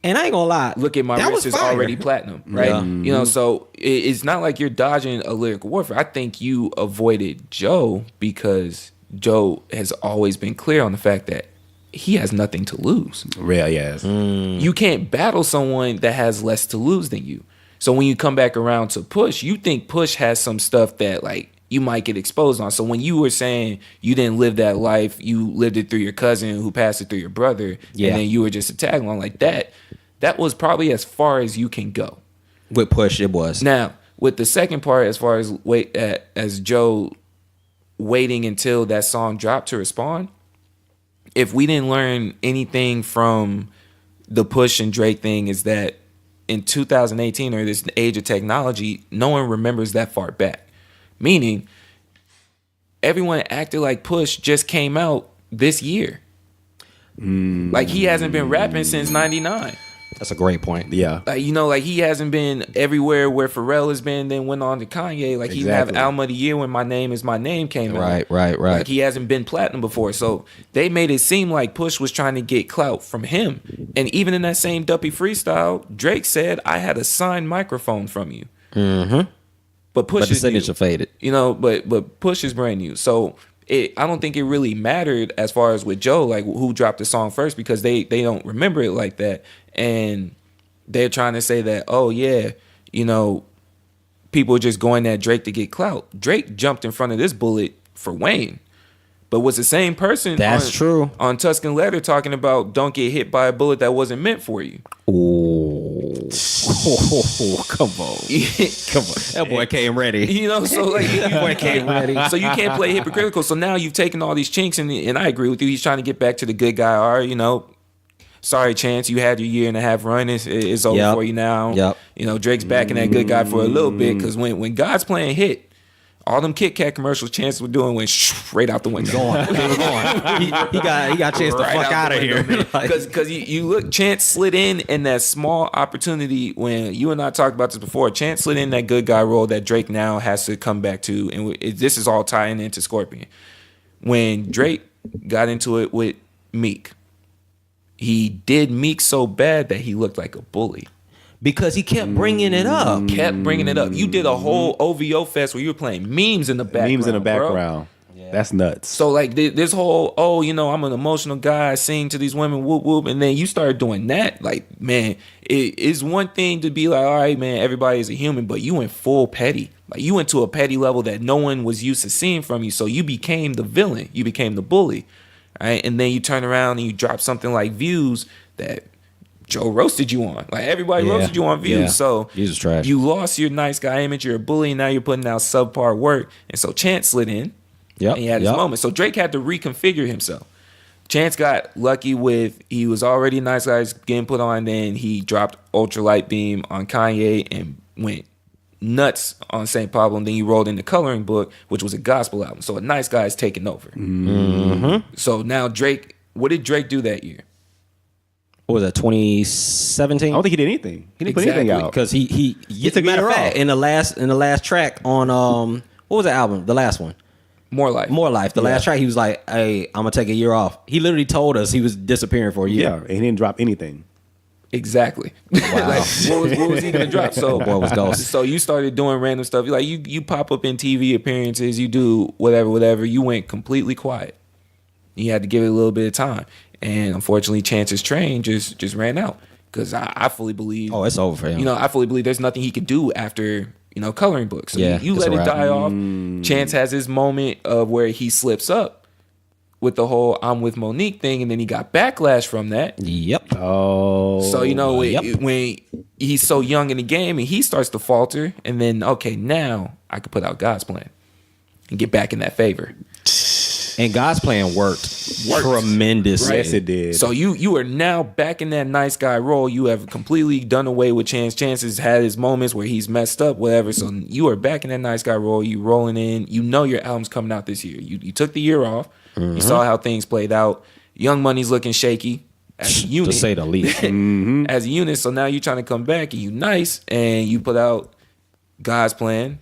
And I ain't gonna lie. Look at my that wrist was is fire. already platinum, right? Yeah. You know, so it's not like you're dodging a lyrical warfare. I think you avoided Joe because Joe has always been clear on the fact that he has nothing to lose. Real, yes. You can't battle someone that has less to lose than you. So when you come back around to Push, you think Push has some stuff that like you might get exposed on. So when you were saying you didn't live that life, you lived it through your cousin who passed it through your brother, and then you were just a tag along like that. That was probably as far as you can go. With Push, it was. Now, with the second part, as far as as Joe waiting until that song dropped to respond, if we didn't learn anything from the Push and Drake thing, is that in 2018 or this age of technology, no one remembers that far back. Meaning, everyone acted like Push just came out this year. Like he hasn't been rapping since '99. That's a great point. Yeah. Like, you know, like he hasn't been everywhere where Pharrell has been, then went on to Kanye. Like he didn't have Album of the Year when My Name Is My Name came out. Right. Like he hasn't been platinum before. So they made it seem like Push was trying to get clout from him. And even in that same Duppy freestyle, Drake said, I had a signed microphone from you. Mm-hmm. But Push But the is new. signature faded. You know, but Push is brand new. So I don't think it really mattered as far as with Joe, like who dropped the song first, because they don't remember it like that. And they're trying to say that, oh yeah, you know, people are just going at Drake to get clout. Drake jumped in front of this bullet for Wayne, but was the same person. That's true. On Tuscan Leather talking about don't get hit by a bullet that wasn't meant for you. Oh, come on. Come on. That boy came ready. You know, so like you came ready. So you can't play hypocritical. So now you've taken all these chinks, and I agree with you. He's trying to get back to the good guy. All right, you know. Sorry, Chance, you had your 1.5 year run. It's over for you now. Yep. You know, Drake's backing that good guy for a little bit, because when God's playing hit, all them Kit Kat commercials Chance was doing went straight out the window. Going. He got a chance to fuck out of here. Because you look, Chance slid in that small opportunity when you and I talked about this before. Chance slid in that good guy role that Drake now has to come back to, and this is all tying into Scorpion. When Drake got into it with Meek, he did Meek so bad that he looked like a bully. Because he kept bringing it up. Kept bringing it up. You did a whole OVO fest where you were playing memes in the background. Bro. Yeah. That's nuts. So like this whole, you know, I'm an emotional guy, I sing to these women, whoop whoop, and then you started doing that. Like, man, it is one thing to be like, all right, man, everybody is a human, but you went full petty. Like you went to a petty level that no one was used to seeing from you. So you became the villain. You became the bully. Right? And then you turn around and you drop something like Views that Joe roasted you on. Like everybody roasted you on Views. Yeah. So Views is trash. You lost your nice guy image. You're a bully. And now you're putting out subpar work. And so Chance slid in. Yep. And he had his moment. So Drake had to reconfigure himself. Chance got lucky with, he was already a nice guy getting put on. Then he dropped Ultralight Beam on Kanye and went nuts on St. Pablo, and then you rolled in the Coloring Book, which was a gospel album. So a nice guy is taking over. Mm-hmm. So now Drake, what did Drake do that year? What was that, 2017? I don't think he did anything. He didn't put anything out. Because he took a year off. in the last track on what was the album? The last one. More Life. The last track, he was like, hey, I'm gonna take a year off. He literally told us he was disappearing for a year. Yeah, and he didn't drop anything. Exactly. Wow. Like, what was he gonna drop? So boy was ghost. So you started doing random stuff. Like you pop up in TV appearances, you do whatever. You went completely quiet. You had to give it a little bit of time, and unfortunately, Chance's train just ran out. Because I fully believe. Oh, it's over for him. You know, I fully believe there's nothing he could do after, you know, Coloring Book. So Yeah, you it's let a it wrap. die off. Chance has his moment of where he slips up with the whole I'm with Monique thing, and then he got backlash from that. Yep. Oh. So, you know, Yep. when he's so young in the game and he starts to falter, and then, okay, now I could put out God's Plan and get back in that favor. And God's Plan worked tremendously. Yes, it did. So you are now back in that nice guy role. You have completely done away with Chance. Chance has had his moments where he's messed up, whatever. So you are back in that nice guy role. You rolling in. You know your album's coming out this year. You took the year off. You saw how things played out. Young Money's looking shaky as a unit. To say the least. As a unit. So now you're trying to come back and you nice and you put out God's Plan.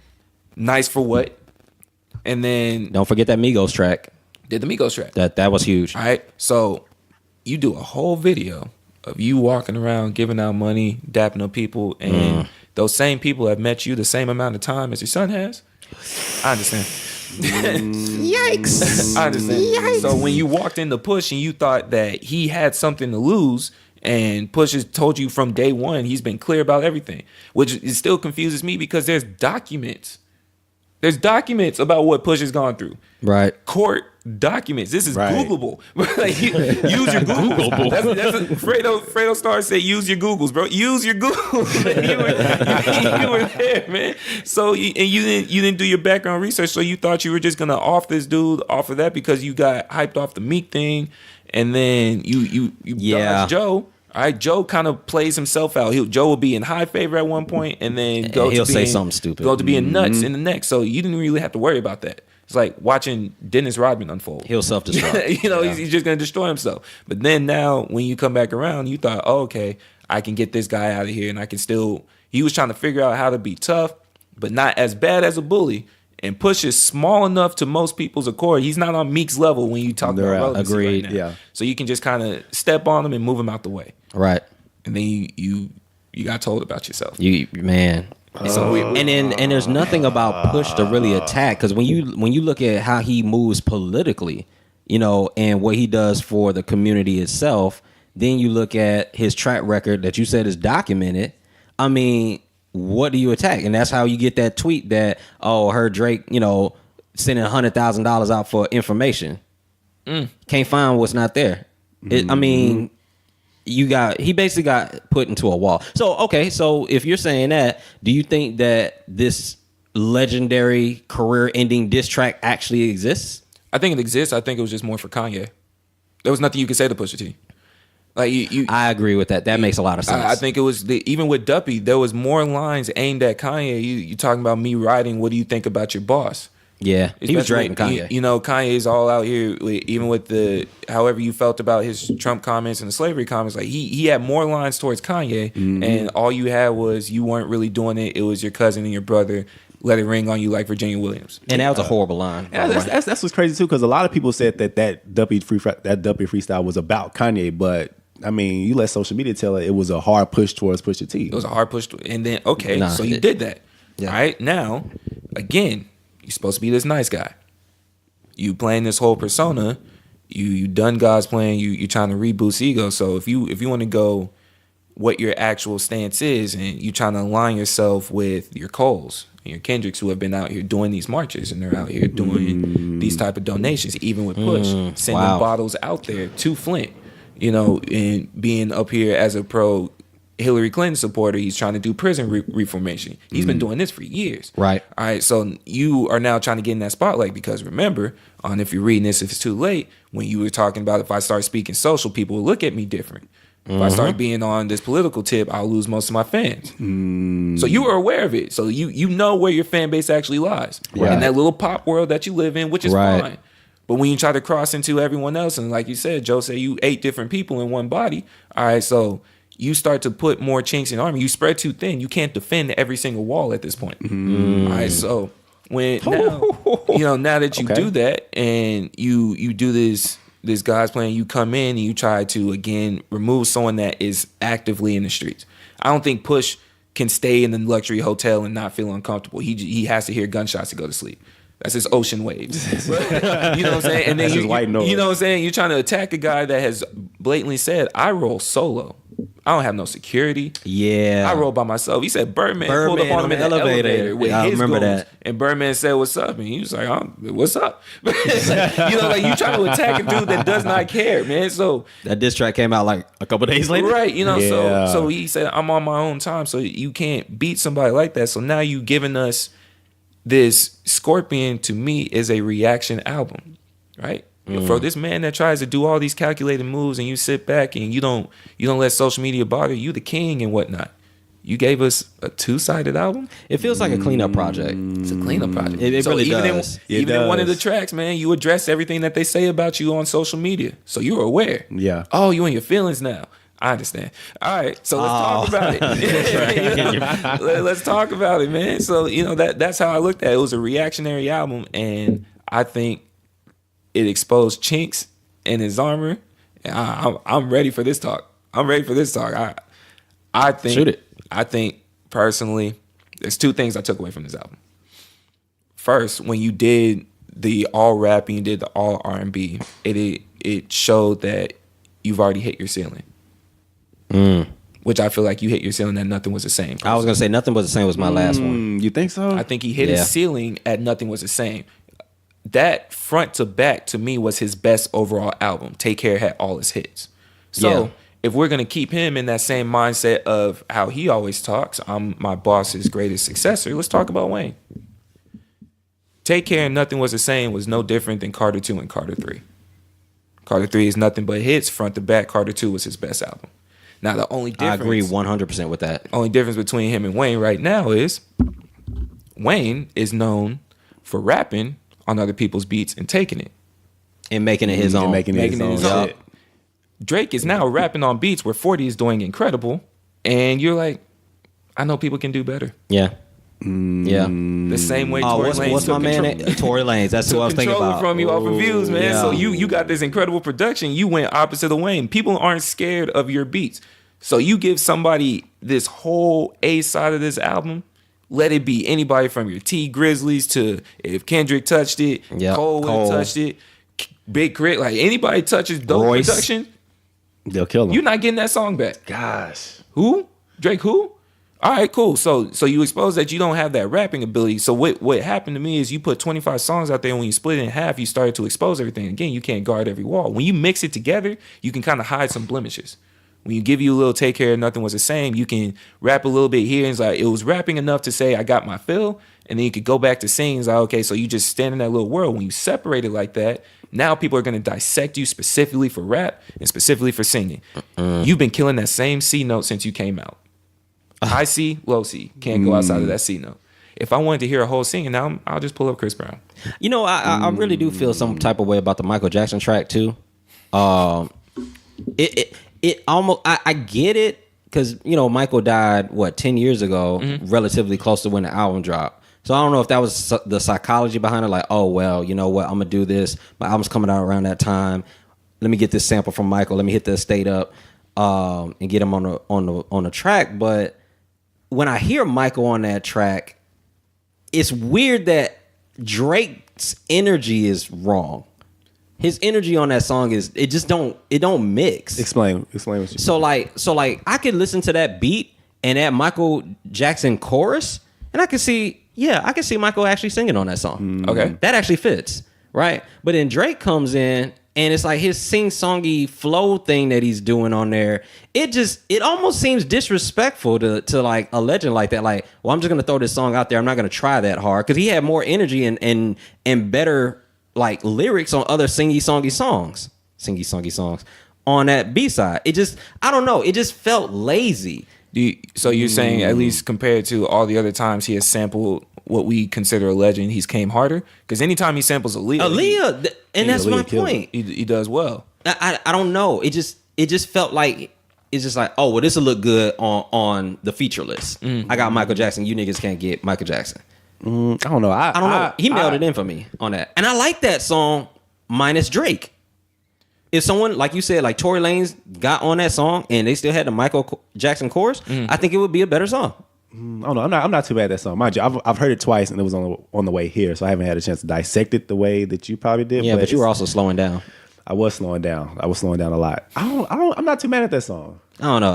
Nice for what? And then Don't forget that Migos track. did the Migos track. That was huge. All right. So you do a whole video of you walking around giving out money, dapping up people, and those same people have met you the same amount of time as your son has. I understand. Yikes! I understand. Yikes. So when you walked into Push and you thought that he had something to lose, and Push has told you from day one he's been clear about everything, which it still confuses me because there's documents. There's documents about what Push has gone through. Right. Court documents. This is Right. Googleable. Like, use your Googles. That's what Fredo Star said. Use your Googles, bro. Use your Googles. you were there, man. So you didn't do your background research. So you thought you were just gonna off this dude off of that because you got hyped off the Meek thing, and then you dodged Joe. All right, Joe kind of plays himself out. Joe will be in high favor at one point, and then he'll say something stupid. Go to being nuts in the next. So you didn't really have to worry about that. It's like watching Dennis Rodman unfold. He'll self-destruct. He's just gonna destroy himself. But then now, when you come back around, you thought, oh, okay, I can get this guy out of here, and I can still. He was trying to figure out how to be tough, but not as bad as a bully. And Push is small enough to most people's accord. He's not on Meek's level when you talk about relevancy agreed. right now. Yeah. So you can just kind of step on him and move him out the way. Right. And then you got told about yourself. Man. So and there's nothing about Push to really attack, because when you look at how he moves politically, and what he does for the community itself, then you look at his track record that you said is documented. I mean, what do you attack? And that's how you get that tweet that, her Drake, sending $100,000 out for information. Can't find what's not there. I mean, he basically got put into a wall. So, okay, so if you're saying that, do you think that this legendary career-ending diss track actually exists? I think it exists. I think it was just more for Kanye. There was nothing you could say to Pusha T. Like I agree with that. That makes a lot of sense. I think it was even with Duppy, there was more lines aimed at Kanye. You talking about me writing? What do you think about your boss? Yeah, he was dragging Kanye. Kanye's all out here, even with the however you felt about his Trump comments and the slavery comments. Like he had more lines towards Kanye, and all you had was you weren't really doing it. It was your cousin and your brother. Let it ring on you like Virginia Williams. And that was a horrible line. Yeah, that's what's crazy too, because a lot of people said that Duppy freestyle was about Kanye, but I mean, you let social media tell it was a hard push towards Pusha T. It was a hard push, and then so you did that. Yeah. All right, now again, you're supposed to be this nice guy. You playing this whole persona. You done God's plan. You trying to reboost ego. So if you want to go, what your actual stance is, and you trying to align yourself with your Coles and your Kendricks, who have been out here doing these marches, and they're out here doing these type of donations, even with Push, sending bottles out there to Flint. And being up here as a pro Hillary Clinton supporter, he's trying to do prison reformation. He's been doing this for years. Right. All right. So you are now trying to get in that spotlight because remember, if you're reading this, if it's too late, when you were talking about if I start speaking social, people will look at me different. If I start being on this political tip, I'll lose most of my fans. So you were aware of it. So you know where your fan base actually lies. Right. In that little pop world that you live in, which is fine. But when you try to cross into everyone else, and like you said, Joe said you 8 different people in one body. All right, so you start to put more chinks in the armor. You spread too thin. You can't defend every single wall at this point. All right, so now that you do that and you do this God's plan, you come in and you try to again remove someone that is actively in the streets. I don't think Push can stay in the luxury hotel and not feel uncomfortable. He has to hear gunshots to go to sleep. That's his ocean waves. You know what I'm saying? And then you know what I'm saying? You're trying to attack a guy that has blatantly said, I roll solo. I don't have no security. Yeah. I roll by myself. He said Birdman pulled up on him in the elevator with his remember goons, that. And Birdman said, what's up? And he was like, what's up? You trying to attack a dude that does not care, man. So that diss track came out like a couple days later. Right, so he said, I'm on my own time. So you can't beat somebody like that. So now you giving us this Scorpion, to me, is a reaction album, right? For this man that tries to do all these calculated moves, and you sit back and you don't let social media bother you, the king and whatnot. You gave us a 2-sided album. It feels like a cleanup project. It's a cleanup project. It really does. In one of the tracks, man, you address everything that they say about you on social media, so you were aware. Yeah. Oh, you in your feelings now. I understand. All right, so let's talk about it. Let's talk about it, man. So that's how I looked at it. It was a reactionary album, and I think it exposed Chinks and his armor. I'm ready for this talk. I'm ready for this talk. I think Shoot it. I think personally, there's two things I took away from this album. First, when you did the all rap and you did the all R&B, it showed that you've already hit your ceiling. Which I feel like you hit your ceiling at Nothing Was the Same. I was gonna say Nothing Was the Same was my last one. You think so? I think he hit his ceiling at Nothing Was the Same. That front to back to me was his best overall album. Take Care had all his hits. So if we're gonna keep him in that same mindset of how he always talks, I'm my boss's greatest successor, let's talk about Wayne. Take Care and Nothing Was the Same was no different than Carter 2 and Carter 3. Carter 3 is nothing but hits, front to back. Carter 2 was his best album. Now the only difference, I agree 100% with that. Only difference between him and Wayne right now is Wayne is known for rapping on other people's beats and taking it. And making it his own. Making it his own shit. Drake is now rapping on beats where 40 is doing incredible, and you're like, I know people can do better. Yeah. Yeah. The same way Tory Lanez what's my man? Tory Lanez. That's who I was thinking about. From you off of views, man. Yeah. So you got this incredible production. You went opposite of Wayne. People aren't scared of your beats. So you give somebody this whole A side of this album. Let it be anybody from your T Grizzlies to if Kendrick touched it, Cole would have touched it, Big Crit, like anybody touches dope Royce. production, They'll kill him. you're not getting that song back. Gosh. Who? Drake who? All right, cool. So you expose that you don't have that rapping ability. So what happened to me is you put 25 songs out there, and when you split it in half, you started to expose everything. Again, you can't guard every wall. When you mix it together, you can kind of hide some blemishes. When you give you a little Take Care, Nothing Was the Same, you can rap a little bit here, and it's like it was rapping enough to say I got my fill, and then you could go back to singing. It's like, okay, so you just stand in that little world. When you separate it like that, now people are going to dissect you specifically for rap and specifically for singing. You've been killing that same C note since you came out. High C, low C. Can't go outside of that C note. If I wanted to hear a whole singing, now I'll just pull up Chris Brown. You know, I really do feel some type of way about the Michael Jackson track too. It almost I get it because you know Michael died 10 years ago, relatively close to when the album dropped. So I don't know if that was the psychology behind it. Like, oh well, you know what, I'm gonna do this. My album's coming out around that time. Let me get this sample from Michael. Let me hit the estate up and get him on the track. But when I hear Michael on that track, it's weird that Drake's energy is wrong. His energy on that song it don't mix. Explain what you So like I could listen to that beat and that Michael Jackson chorus, and I can see Michael actually singing on that song. Okay. That actually fits, right? But then Drake comes in and it's like his sing-songy flow thing that he's doing on there. It almost seems disrespectful to like a legend like that. Like, well, I'm just gonna throw this song out there. I'm not gonna try that hard because he had more energy and better like lyrics on other singy-songy songs on that B-side. I don't know. It just felt lazy. So you're saying at least compared to all the other times he has sampled what we consider a legend, he's came harder? Because anytime he samples Aaliyah, and that's my kills point. He does well. I don't know. It just felt like it's just like, oh well, this will look good on the feature list. I got Michael Jackson. You niggas can't get Michael Jackson. I don't know. I don't know. He mailed it in for me on that, and I like that song minus Drake. If someone, like you said, like Tory Lanez got on that song and they still had the Michael Jackson chorus, I think it would be a better song. I don't know. I'm not too bad at that song. Mind you, I've heard it twice and it was on the way here, so I haven't had a chance to dissect it the way that you probably did. Yeah, but you were also slowing down. I was slowing down. I was slowing down a lot. I'm not too mad at that song. I don't know.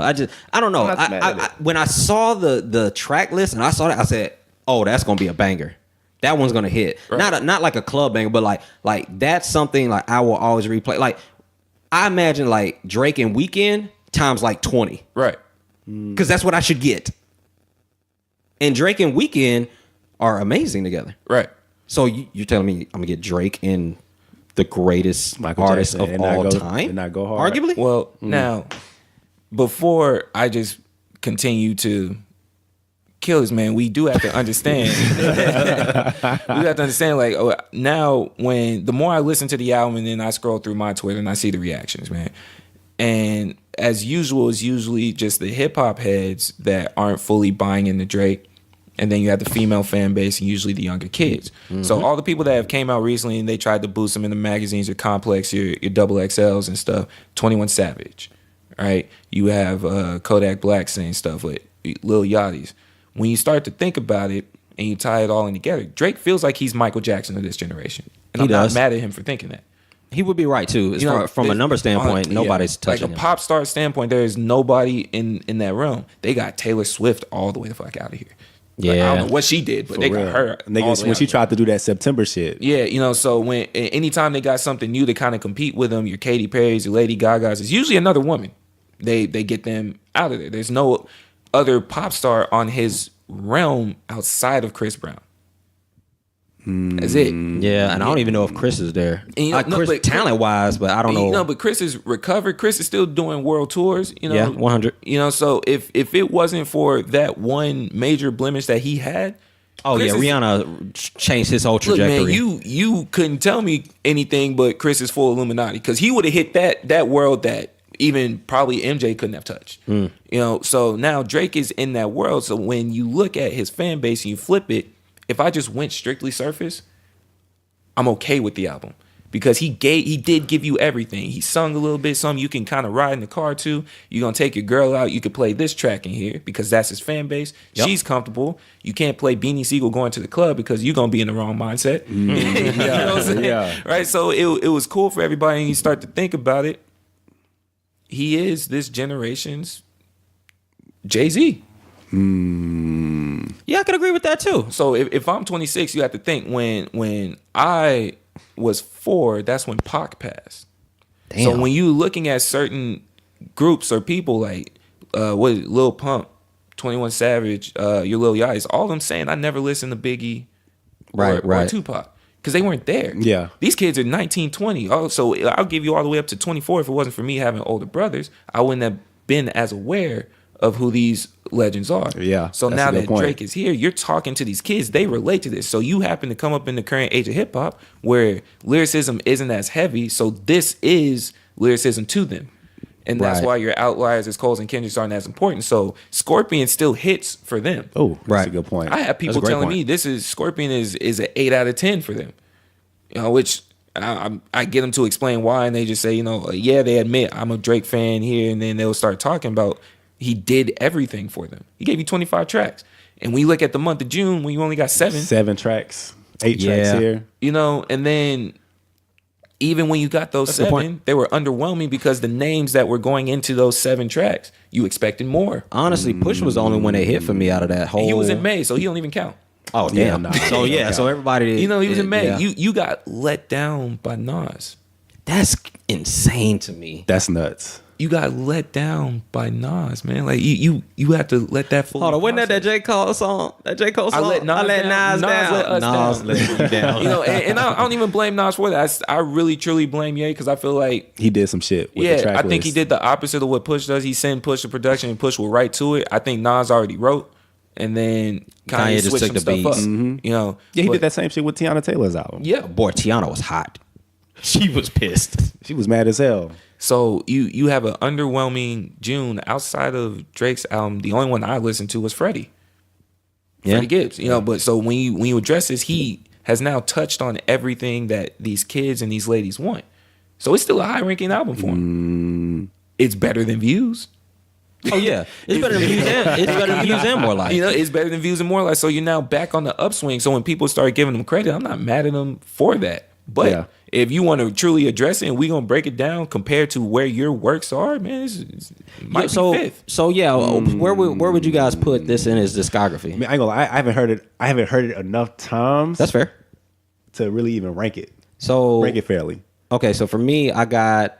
I don't know. When I saw the track list and I saw that, I said, "Oh, that's gonna be a banger. That one's gonna hit. Right. Not like a club banger, but like that's something like I will always replay. Like I imagine like Drake and Weeknd times like 20, right? Because that's what I should get. And Drake and Weeknd are amazing together, right? So you're telling me I'm gonna get Drake and the greatest artist of all time, and not go hard, arguably. Well, now before I just continue to kill this man, we do have to understand. We have to understand, like, now when the more I listen to the album and then I scroll through my Twitter and I see the reactions, man, and as usual, it's usually just the hip hop heads that aren't fully buying into Drake. And then you have the female fan base and usually the younger kids. So all the people that have came out recently and they tried to boost them in the magazines, your Complex, your double XLs and stuff, 21 Savage, right? You have Kodak Black saying stuff with Lil Yachty's. When you start to think about it and you tie it all in together, Drake feels like he's Michael Jackson of this generation. And I'm not mad at him for thinking that. He would be right too. From a number standpoint, nobody's touching like a him. pop star standpoint. There is nobody in that realm. They got Taylor Swift all the way the fuck out of here. Like, I don't know what she did, but they got her. When she tried to do that September shit. Yeah, so when anytime they got something new to kind of compete with them, your Katy Perry's, your Lady Gaga's, it's usually another woman. They get them out of there. There's no other pop star on his realm outside of Chris Brown. That's it. Yeah, and I don't even know if Chris is there. Chris, talent wise, but I don't know. But Chris is recovered. Chris is still doing world tours. Yeah, 100. So if it wasn't for that one major blemish that he had, Rihanna changed his whole trajectory. Look, man, you couldn't tell me anything but Chris is full Illuminati because he would have hit that world that even probably MJ couldn't have touched. So now Drake is in that world. So when you look at his fan base and you flip it. If I just went strictly surface, I'm okay with the album because he did give you everything. He sung a little bit, something you can kind of ride in the car to. You're gonna take your girl out. You could play this track in here because that's his fan base. Yep. She's comfortable. You can't play Beanie Siegel going to the club because you're gonna be in the wrong mindset. You know what I'm saying? Yeah. Right. So it was cool for everybody, and you start to think about it. He is this generation's Jay-Z. Yeah, I could agree with that too. So if I'm 26, you have to think when I was 4, that's when Pac passed. Damn. So when you looking at certain groups or people like Lil Pump, 21 Savage, your Lil Yachty's, all of them saying I never listened to Biggie or Tupac because they weren't there. Yeah, these kids are 19, 20. Oh, so I'll give you all the way up to 24. If it wasn't for me having older brothers, I wouldn't have been as aware of who these legends are. Yeah. So now that Drake is here, you're talking to these kids. They relate to this. So you happen to come up in the current age of hip hop where lyricism isn't as heavy. So this is lyricism to them. And that's why your outliers as Coles and Kendricks aren't as important. So Scorpion still hits for them. Oh, that's a good point. I have people telling me Scorpion is an 8 out of 10 for them. Which I get them to explain why, and they just say, they admit I'm a Drake fan here, and then they'll start talking about he did everything for them. He gave you 25 tracks. And when you look at the month of June, when you only got 7 tracks, 8 tracks here. And then even when you got those 7, they were underwhelming because the names that were going into those 7 tracks, you expected more. Honestly, Push was the only one that hit for me out of that whole. He was in May, so he don't even count. Oh, damn. So everybody. He was in May. Yeah. You got let down by Nas. That's insane to me. That's nuts. You got let down by Nas, man. Like you have to let that fully. Hold on, wasn't that J.Cole song? That J.Cole song. I let Nas down. Nas let you down. And I don't even blame Nas for that. I really truly blame Ye because I feel like he did some shit. With the track I think he did the opposite of what Push does. He sent Push the production and Push will write to it. I think Nas already wrote, and then Kanye just took the stuff beats. Up. Yeah, he did that same shit with Tiana Taylor's album. Yeah, boy, Tiana was hot. She was pissed. She was mad as hell. So you have an underwhelming June outside of Drake's album. The only one I listened to was Freddie Gibbs. But so when you address this, he has now touched on everything that these kids and these ladies want. So it's still a high ranking album for him. It's better than Views. Oh yeah, it's better than Views. It's better than Views and More Life. It's better than Views and More Life. So you're now back on the upswing. So when people start giving them credit, I'm not mad at them for that. But if you want to truly address it, and we're gonna break it down compared to where your works are, man, it might be fifth. So where would you guys put this in his discography? I mean, I ain't gonna lie, I haven't heard it enough times. That's fair to really even rank it. So rank it fairly. Okay, so for me, I got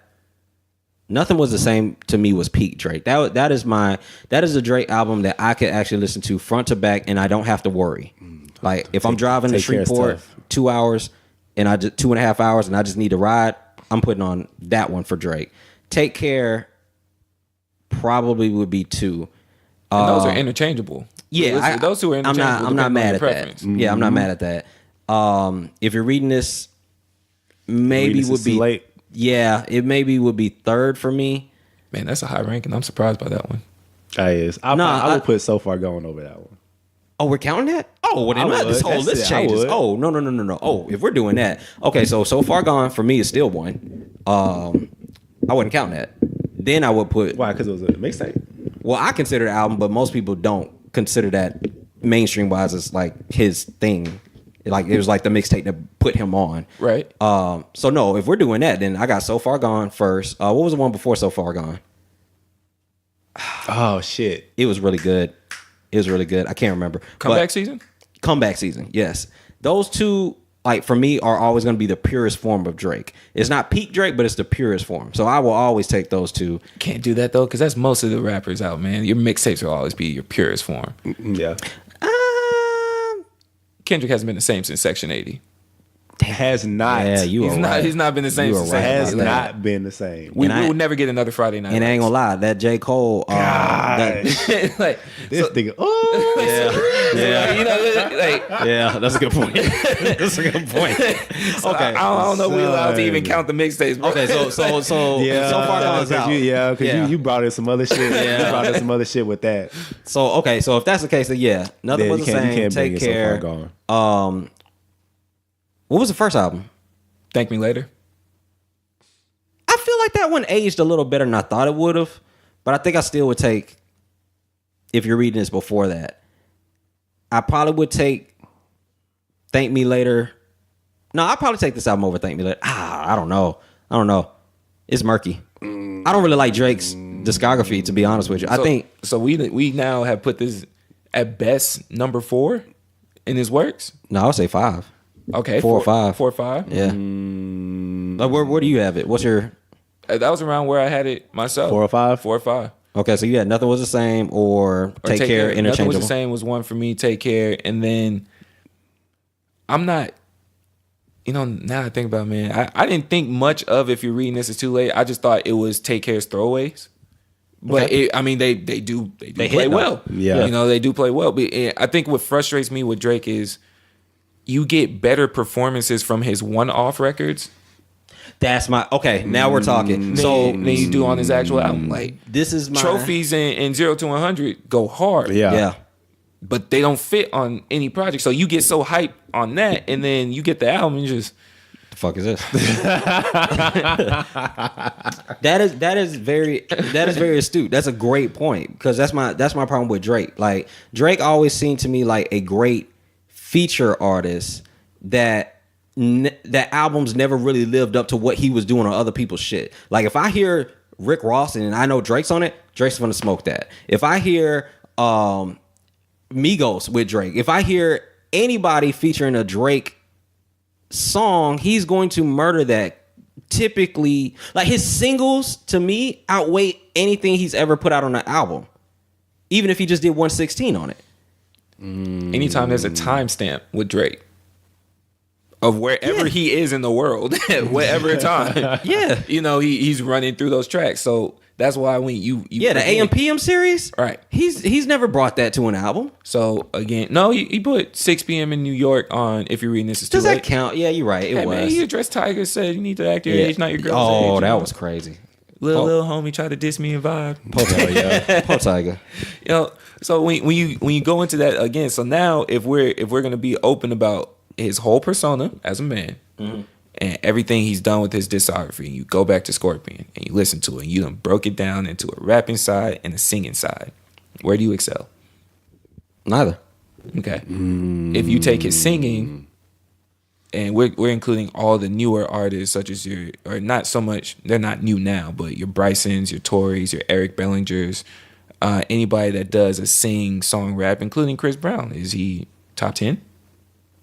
Nothing Was the Same to me was peak Drake. That is a Drake album that I could actually listen to front to back, and I don't have to worry. Like if I'm driving to Shreveport 2 hours. And I just 2.5 hours, and I just need to ride, I'm putting on that one for Drake. Take Care probably would be 2. And those are interchangeable. Yeah, those two are interchangeable. I'm not mad at that. Mm-hmm. Yeah, I'm not mad at that. If you're reading this, maybe would be late. Yeah, it maybe would be 3rd for me. Man, that's a high ranking. I'm surprised by that one. That is. I would put So Far Gone over that one. Oh, we're counting that? Oh, well, then this whole list changes. Oh, no. Oh, if we're doing that. Okay, So Far Gone for me is still 1. I wouldn't count that. then I would put. Why? Because it was a mixtape. Well, I consider the album, but most people don't consider that mainstream wise as like his thing. Like it was like the mixtape that put him on. Right. So no, if we're doing that, then I got So Far Gone first. What was the one before So Far Gone? Oh shit! It was really good. It was really good. I can't remember. Comeback season? Comeback season, yes. Those two, like for me, are always going to be the purest form of Drake. It's not peak Drake, but it's the purest form. So I will always take those two. Can't do that though, because that's most of the rappers out, man. Your mixtapes will always be your purest form. Yeah. Kendrick hasn't been the same since Section 80. Has not. Yeah, He's not been the same since right. Has Section 80. not been the same. We will never get another Friday night. And I ain't gonna lie, that J.Cole, like, This nigga. Oh. yeah, you know, like, yeah, that's a good point. That's a good point. so Okay, I don't know if we allowed to even count the mixtapes. Bro. okay, so Yeah, So Far Gone's out. because you brought in some other shit. Yeah. You brought in some other shit with that. So okay, so if that's the case, then yeah, nothing Yeah, was you the can't- you same. can't bring Take it So Far care. Gone. What was the first album? Thank Me Later. I feel like that one aged a little better than I thought it would have, but I think I still would take. If you're reading this before that, I probably would take Thank Me Later. No, I'd probably take this album over Thank Me Later. I don't know. It's murky. I don't really like Drake's discography, to be honest with you. I think so. We now have put this at best number 4 in his works. no, I'll say 5. Okay, 4 or 5. 4 or 5. Yeah. Like, where do you have it? What's your? That was around where I had it myself. 4 or 5? 4 or 5. Okay, so you had Nothing Was the Same or Take Care, Nothing interchangeable. Was the Same was one for me. Take Care, and then I'm not. You know, now I think about it, man, I didn't think much of If You're Reading This Is Too Late. I just thought it was Take Care's throwaways. But Okay. they do They play hit, though. well. Yeah. You know, they do play well. But I think what frustrates me with Drake is you get better performances from his one-off records That's my okay. Now we're talking. So than you do on his actual album. Like this is my Trophies and 0 to 100 go hard. Yeah. But they don't fit on any project. So you get so hyped on that, and then you get the album and just The fuck is this? that is very astute. That's a great point because that's my problem with Drake. Like Drake always seemed to me like a great feature artist that albums never really lived up to what he was doing on other people's shit. Like if I hear Rick Ross and I know Drake's on it, Drake's gonna smoke that. If I hear Migos with Drake, if I hear anybody featuring a Drake song, he's going to murder that. Typically, like his singles to me outweigh anything he's ever put out on an album, even if he just did 116 on it. anytime there's a timestamp with Drake of wherever he is in the world, at whatever time, Yeah. you know, he's running through those tracks. So that's why when you Yeah, the AM PM series, Right. He's never brought that to an album. So again, no, he put 6 p.m. in New York on If You're Reading This Is Too Does Late. that count? Yeah, you're right. It Hey, was. man, he addressed Tiger, said you need to act your age, not your girl's age. Oh, you that know? was crazy. Little homie tried to diss me and vibe. Poor Tiger. You know, so when you go into that again, so now if we're gonna be open about his whole persona as a man and everything he's done with his discography, and you go back to Scorpion and you listen to it, and you done broke it down into a rapping side and a singing side, where do you excel? Neither. Okay, if you take his singing, and we're including all the newer artists such as or not so much, they're not new now, but your Brysons, your Torys, your Eric Bellingers, anybody that does a sing song rap, including Chris Brown. Is he top 10?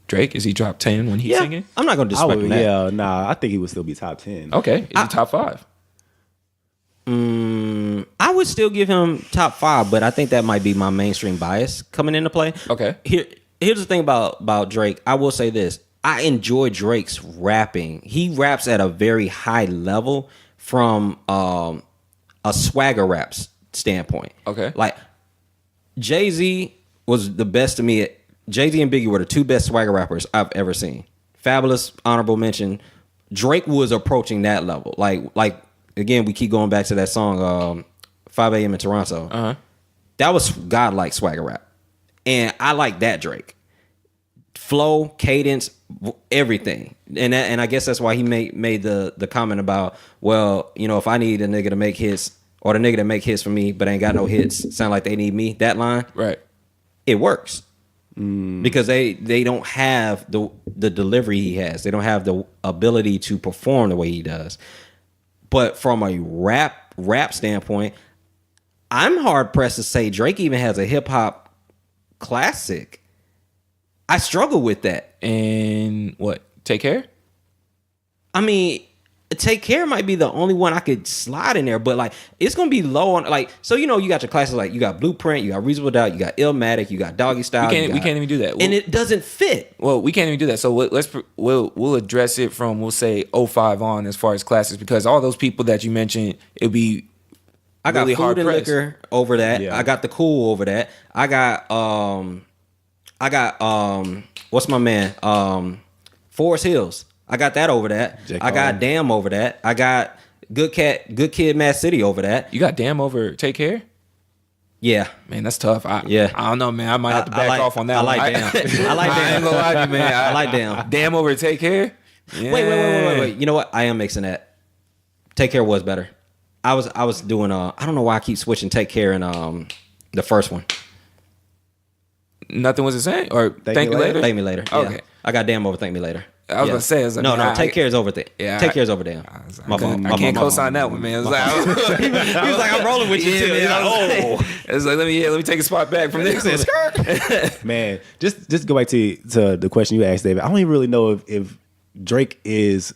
Drake, is he top 10 when he's Yeah, singing? I'm not gonna disrespect him. Yeah, nah, I think he would still be top 10. Okay, is he top 5? I would still give him top 5, but I think that might be my mainstream bias coming into play. Okay. Here's the thing about Drake. I will say this. I enjoy Drake's rapping. He raps at a very high level from a swagger rap standpoint. Okay. Like Jay-Z was the best to me. Jay-Z and Biggie were the two best swagger rappers I've ever seen. Fabulous, honorable mention. Drake was approaching that level. Like again, we keep going back to that song 5 a.m. in Toronto. Uh-huh. That was godlike swagger rap. And I like that Drake. Flow, cadence, everything. And I guess that's why he made the comment about, well, you know, if I need a nigga to make hits or the nigga that make hits for me but ain't got no hits sound like they need me, that line, Right. it works. Because they don't have the delivery he has. They don't have the ability to perform the way he does. But from a rap standpoint, I'm hard pressed to say Drake even has a hip hop classic. I struggle with that. And what? Take Care? I mean, Take Care might be the only one I could slide in there, but like it's gonna be low on like, so you know, you got your classes like you got Blueprint, you got Reasonable Doubt, you got Illmatic, you got Doggy Style. We can't even do that. And it doesn't fit. Well, we can't even do that. So we'll address it from, we'll say 05 on as far as classes, because all those people that you mentioned, it'll be I got really Food hard and pressed. Liquor over that. Yeah. I got The Cool over that. I got what's my man? Forest Hills. I got that over that. J.Cole. I got Damn over that. I got Good Kid, Mad City over that. You got Damn over Take Care? Yeah. Man, that's tough. I don't know, man. I might have to back off on that. I like Damn. I like I ain't Damn. gonna lie to you, man. I like Damn. Damn over Take Care? Yeah. Wait. You know what? I am mixing that. Take Care was better. I was doing I don't know why I keep switching Take Care and the first one. Nothing was the same? Or Thank You Later? Thank Me Later. Yeah. Okay. I got Damn over Thank Me Later. I was gonna say, I was like, no, man, Take Care is over Yeah, Take Care is over Damn. My fault. I can't co-sign that one, man. It's like, He was like, I'm rolling with you too. man, He's like, oh. It's like, let me take a spot back from this. Man, just go back to the question you asked, David. I don't even really know if Drake is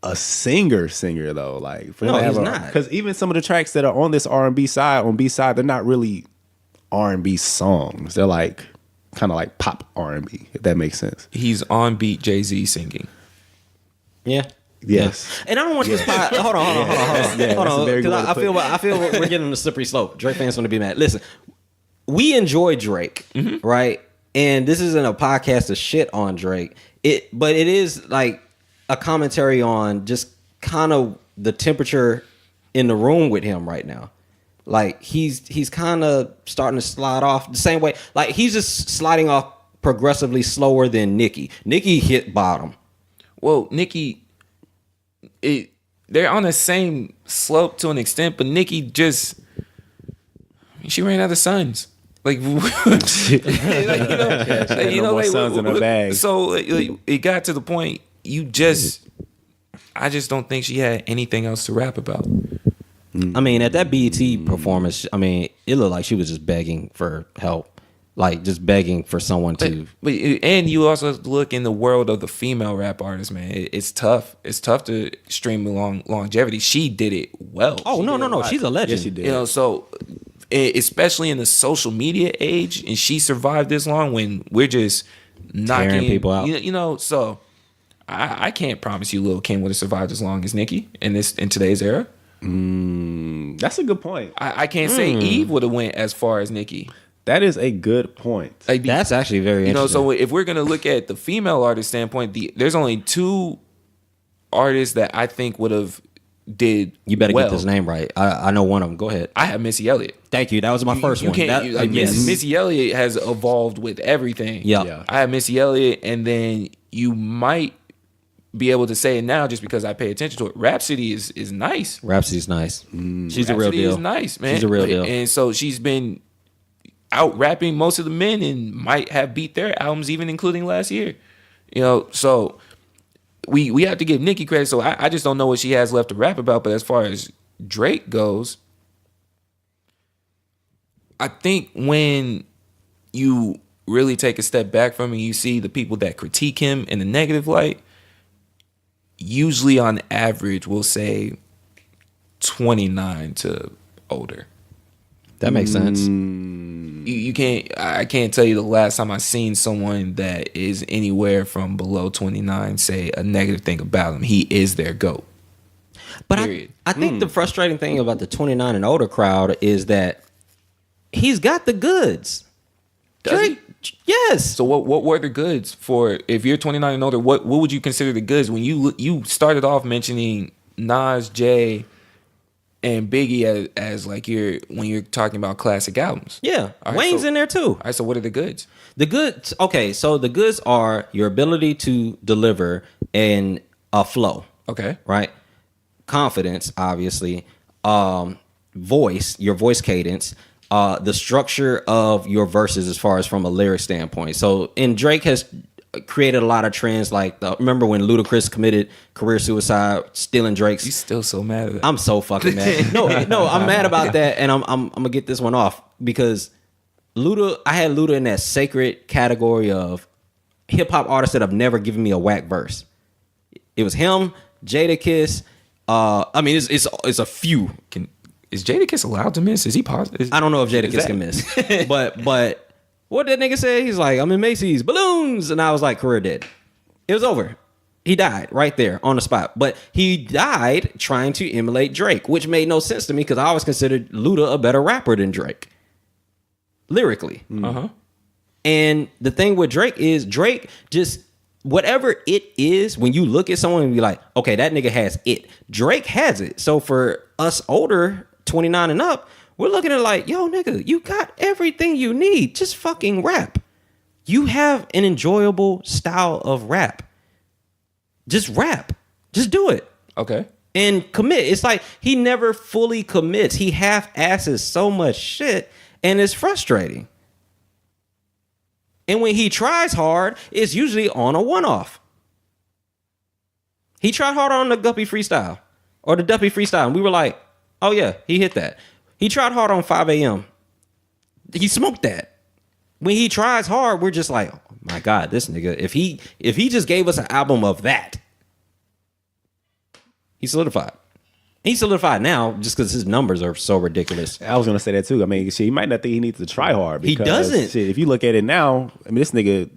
a singer though. Like, for him No, to have he's not. Because even some of the tracks that are on this R&B side, on B side, they're not really R&B songs. They're like kind of like pop R&B, if that makes sense. He's on beat Jay-Z singing. Yeah. Yes. Yeah. And I don't want this pod. Hold on. Yeah, Hold that's a on. very good Because way to I put feel we're getting on the slippery slope. Drake fans want to be mad. Listen, we enjoy Drake, right? And this isn't a podcast to shit on Drake. But it is like a commentary on just kind of the temperature in the room with him right now. Like he's kind of starting to slide off the same way. Like he's just sliding off progressively slower than Nicki. Nicki hit bottom. Well, Nicki, they're on the same slope to an extent, but Nicki just, she ran out of sons. Like, more sons in her bag. So like, it got to the point I just don't think she had anything else to rap about. I mean, at that BET performance, I mean, it looked like she was just begging for help, like just begging for someone to. But and you also have to look in the world of the female rap artists, man. It's tough. It's tough to stream longevity. She did it well. Oh no! She's a legend. Yes, she did. You know, so especially in the social media age, and she survived this long when we're just knocking Tearing people out. You know, so I can't promise you Lil' Kim would have survived as long as Nicki in today's era. That's a good point. I can't say Eve would have went as far as Nicki. That is a good point. Like, That's actually very interesting. so if we're gonna look at the female artist standpoint, there's only two artists that I think would have did. You better well. get this name right. I know one of them. Go ahead. I have Missy Elliott. Thank you. That was my first You one. can't. Yes. Missy Elliott has evolved with everything. Yeah. I have Missy Elliott, and then you might be able to say it now just because I pay attention to it. Rhapsody is nice. Rhapsody's nice. She's a real Rhapsody deal. is nice, man. She's a real deal. And so she's been out rapping most of the men and might have beat their albums, even including last year. You know, so we have to give Nicki credit. So I just don't know what she has left to rap about. But as far as Drake goes, I think when you really take a step back from him, you see the people that critique him in the negative light, usually on average we'll say 29 to older. That makes sense. You can't. I can't tell you the last time I seen someone that is anywhere from below 29 say a negative thing about him. He is their GOAT. But Period. I think the frustrating thing about the 29 and older crowd is that he's got the goods. Does he? Yes. So what were the goods for if you're 29 and older? What would you consider the goods when you started off mentioning Nas, Jay, and Biggie as like when you're talking about classic albums? Yeah. All right, Wayne's so- in there too. All right, so what are the goods? The goods. Okay, so the goods are your ability to deliver in a flow. Okay. Right. Confidence, obviously. voice, your voice cadence, the structure of your verses as far as from a lyric standpoint. So, and Drake has created a lot of trends. Like, remember when Ludacris committed career suicide, stealing Drake's? You still so mad at that? I'm so fucking mad. No, I'm mad about that, and I'm gonna get this one off because I had Luda in that sacred category of hip hop artists that have never given me a whack verse. It was him, Jadakiss. I mean, it's a few. Is Jadakiss allowed to miss? Is he positive? I don't know if Jadakiss can miss, but what that nigga said, he's like, I'm in Macy's, balloons, and I was like, career dead. It was over. He died right there on the spot. But he died trying to emulate Drake, which made no sense to me because I always considered Luda a better rapper than Drake, lyrically. And the thing with Drake is Drake just, whatever it is, when you look at someone and be like, okay, that nigga has it. Drake has it. So for us older, 29 and up, we're looking at it like, yo, nigga, you got everything you need. Just fucking rap. You have an enjoyable style of rap. Just rap. Just do it. Okay. And commit. It's like he never fully commits. He half-asses so much shit, and it's frustrating. And when he tries hard, it's usually on a one-off. He tried hard on the Guppy freestyle or the Duppy freestyle, and we were like, oh yeah, he hit that. He tried hard on 5 a.m. He smoked that. When he tries hard, we're just like, oh my God, this nigga, if he just gave us an album of that, he solidified. He's solidified now just because his numbers are so ridiculous. I was gonna say that too. I mean, shit, he might not think he needs to try hard. Because, he doesn't. Shit, if you look at it now, I mean, this nigga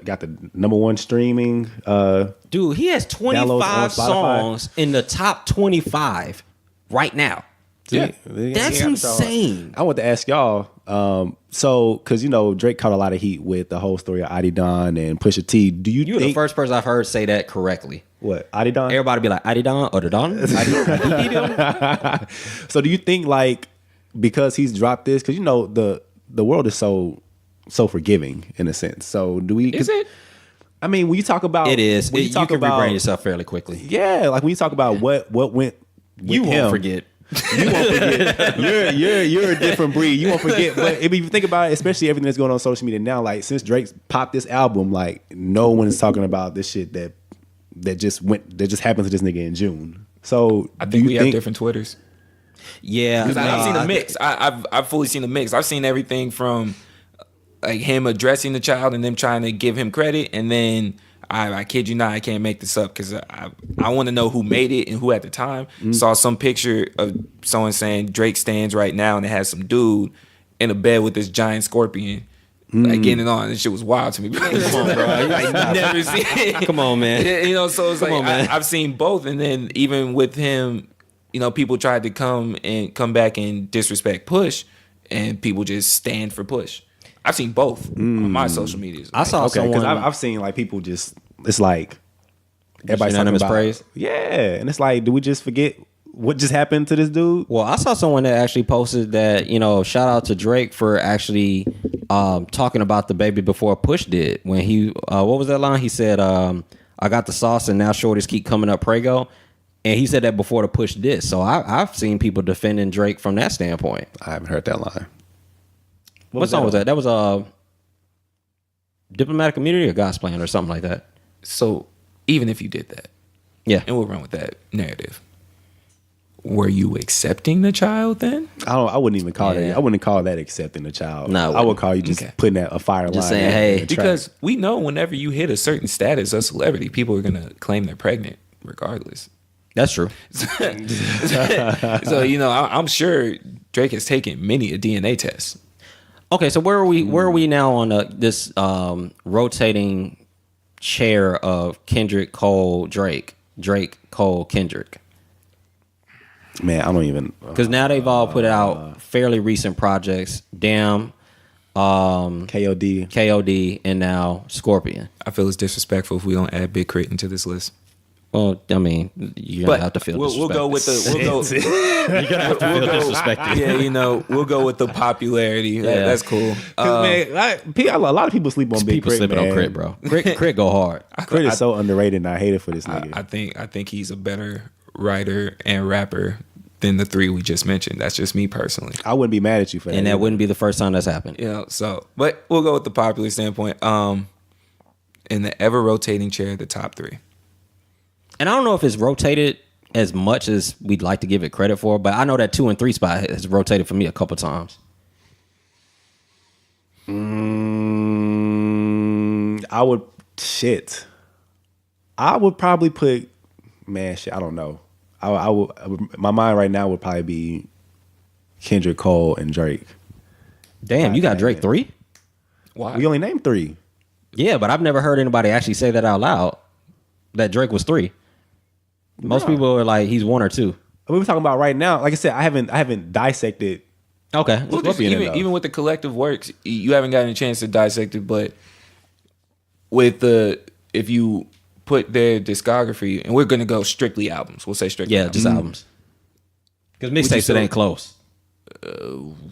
got the #1 streaming. Dude, he has 25 songs in the top 25 right now. Yeah, That's insane. I want to ask y'all. So, because Drake caught a lot of heat with the whole story of Adidon and Pusha T. Do you You're think the first person I've heard say that correctly. what Adidon? Everybody be like Adidon or the Don. So, do you think like because he's dropped this, because the world is so forgiving in a sense. So, do we? Is it? I mean, when you talk about It is. when You can rebrand yourself fairly quickly. Yeah, like when you talk about what went with You him, won't forget. You won't forget. You're a different breed. You won't forget. But if you think about it, especially everything that's going on social media now, like since Drake's popped this album, like no one is talking about this shit that just happened to this nigga in June. So I think we have different Twitters. Yeah, I've seen a mix. I've fully seen a mix. I've seen everything from like him addressing the child and them trying to give him credit, and then I kid you not, I can't make this up because I want to know who made it and who at the time saw some picture of someone saying Drake stands right now, and it has some dude in a bed with this giant scorpion. Like getting it on, and shit was wild to me. Come on, bro. I never seen it. Come on, man. So it's I've seen both, and then even with him, people tried to come back and disrespect Push, and people just stand for Push. I've seen both on my social medias. I saw someone because I've seen like people just it's like everybody's talking unanimous about praise. Yeah, and it's like, do we just forget what just happened to this dude? Well, I saw someone that actually posted that, shout out to Drake for actually talking about the baby before Push did. When he, what was that line? He said, I got the sauce and now shorties keep coming up Prego. And he said that before the Push did. So I've seen people defending Drake from that standpoint. I haven't heard that line. What song was that? That was Diplomatic Immunity or Gosplan or something like that. So even if you did that, yeah, and we'll run with that narrative, were you accepting the child then? I wouldn't even call that. I wouldn't call that accepting the child. No, I would call you just putting a fire just line. saying, hey, because we know whenever you hit a certain status of celebrity, people are gonna claim they're pregnant regardless. That's true. So I'm sure Drake has taken many a DNA test. Okay, so where are we now on this rotating chair of Kendrick, Cole, Drake, Cole, Kendrick? Man, I don't even, because now they've all put out fairly recent projects. Damn, KOD, and now Scorpion. I feel it's disrespectful if we don't add Big Crit into this list. Well, I mean, you're gonna have to feel we'll go with the you're gonna have to feel disrespected. Yeah, we'll go with the popularity. Yeah. That's cool. Man, a lot of people sleep on Big People Crit. sleeping on Crit, bro. Crit go hard. Crit is so underrated, and I hate it for this nigga. I think he's a better writer and rapper than the three we just mentioned. That's just me personally. I wouldn't be mad at you for that. And that wouldn't be the first time that's happened. You know, so but we'll go with the popular standpoint. In the ever rotating chair, the top three. And I don't know if it's rotated as much as we'd like to give it credit for, but I know that 2 and 3 spot has rotated for me a couple times. I would probably put, I don't know. I would, my mind right now would probably be Kendrick, Cole, and Drake. Damn, you got Drake 3? Why? We only named 3. Yeah, but I've never heard anybody actually say that out loud. That Drake was 3. Most people are like he's 1 or 2. We were talking about right now. Like I said, I haven't dissected. Okay, Well, just even with the collective works, you haven't gotten a chance to dissect it. But with if you put their discography, and we're gonna go strictly albums. We'll say strictly. Yeah, just albums. Because mixtapes it ain't close.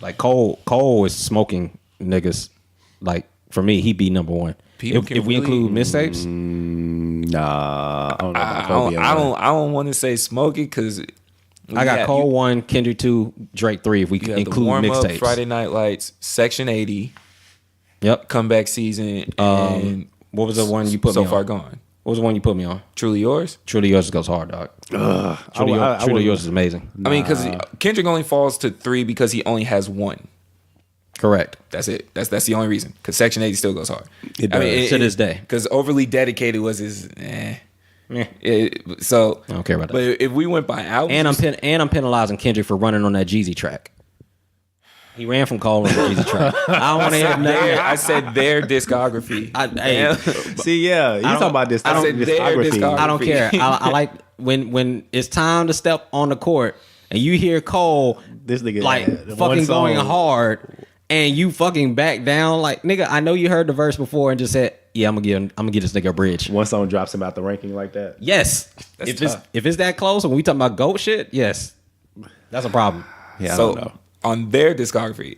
Like Cole is smoking niggas. Like for me, he'd be number 1. If we include mixtapes, Nah, I don't know. About Kobe I don't want to say smoking because I got Cole 1, Kendrick 2, Drake 3. If we include mixtapes, Friday Night Lights, Section 80, yep, Comeback Season, and what was the one you put me on? So Far Gone. What was the one you put me on? Truly Yours. Truly Yours goes hard, dog. Truly Yours is amazing. I mean, because Kendrick only falls to 3 because he only has 1. Correct. That's it. That's the only reason. Because Section 80 still goes hard. It does. To this day. Because Overly Dedicated was his. So I don't care about that. But if we went by albums, and I'm penalizing Kendrick for running on that Jeezy track. He ran from Cole on the Jeezy track. I don't want to hear nothing. I said their discography. See, yeah, you talking about this? I said their discography. I don't care. I like when it's time to step on the court and you hear Cole, this nigga like fucking going hard, and you fucking back down. Like, nigga, I know you heard the verse before and just said, yeah, I'm gonna give this nigga a bridge. One song drops him out the ranking like that. Yes, if it's that close, when we talking about GOAT shit, yes, that's a problem. Yeah, so I don't know. On their discography.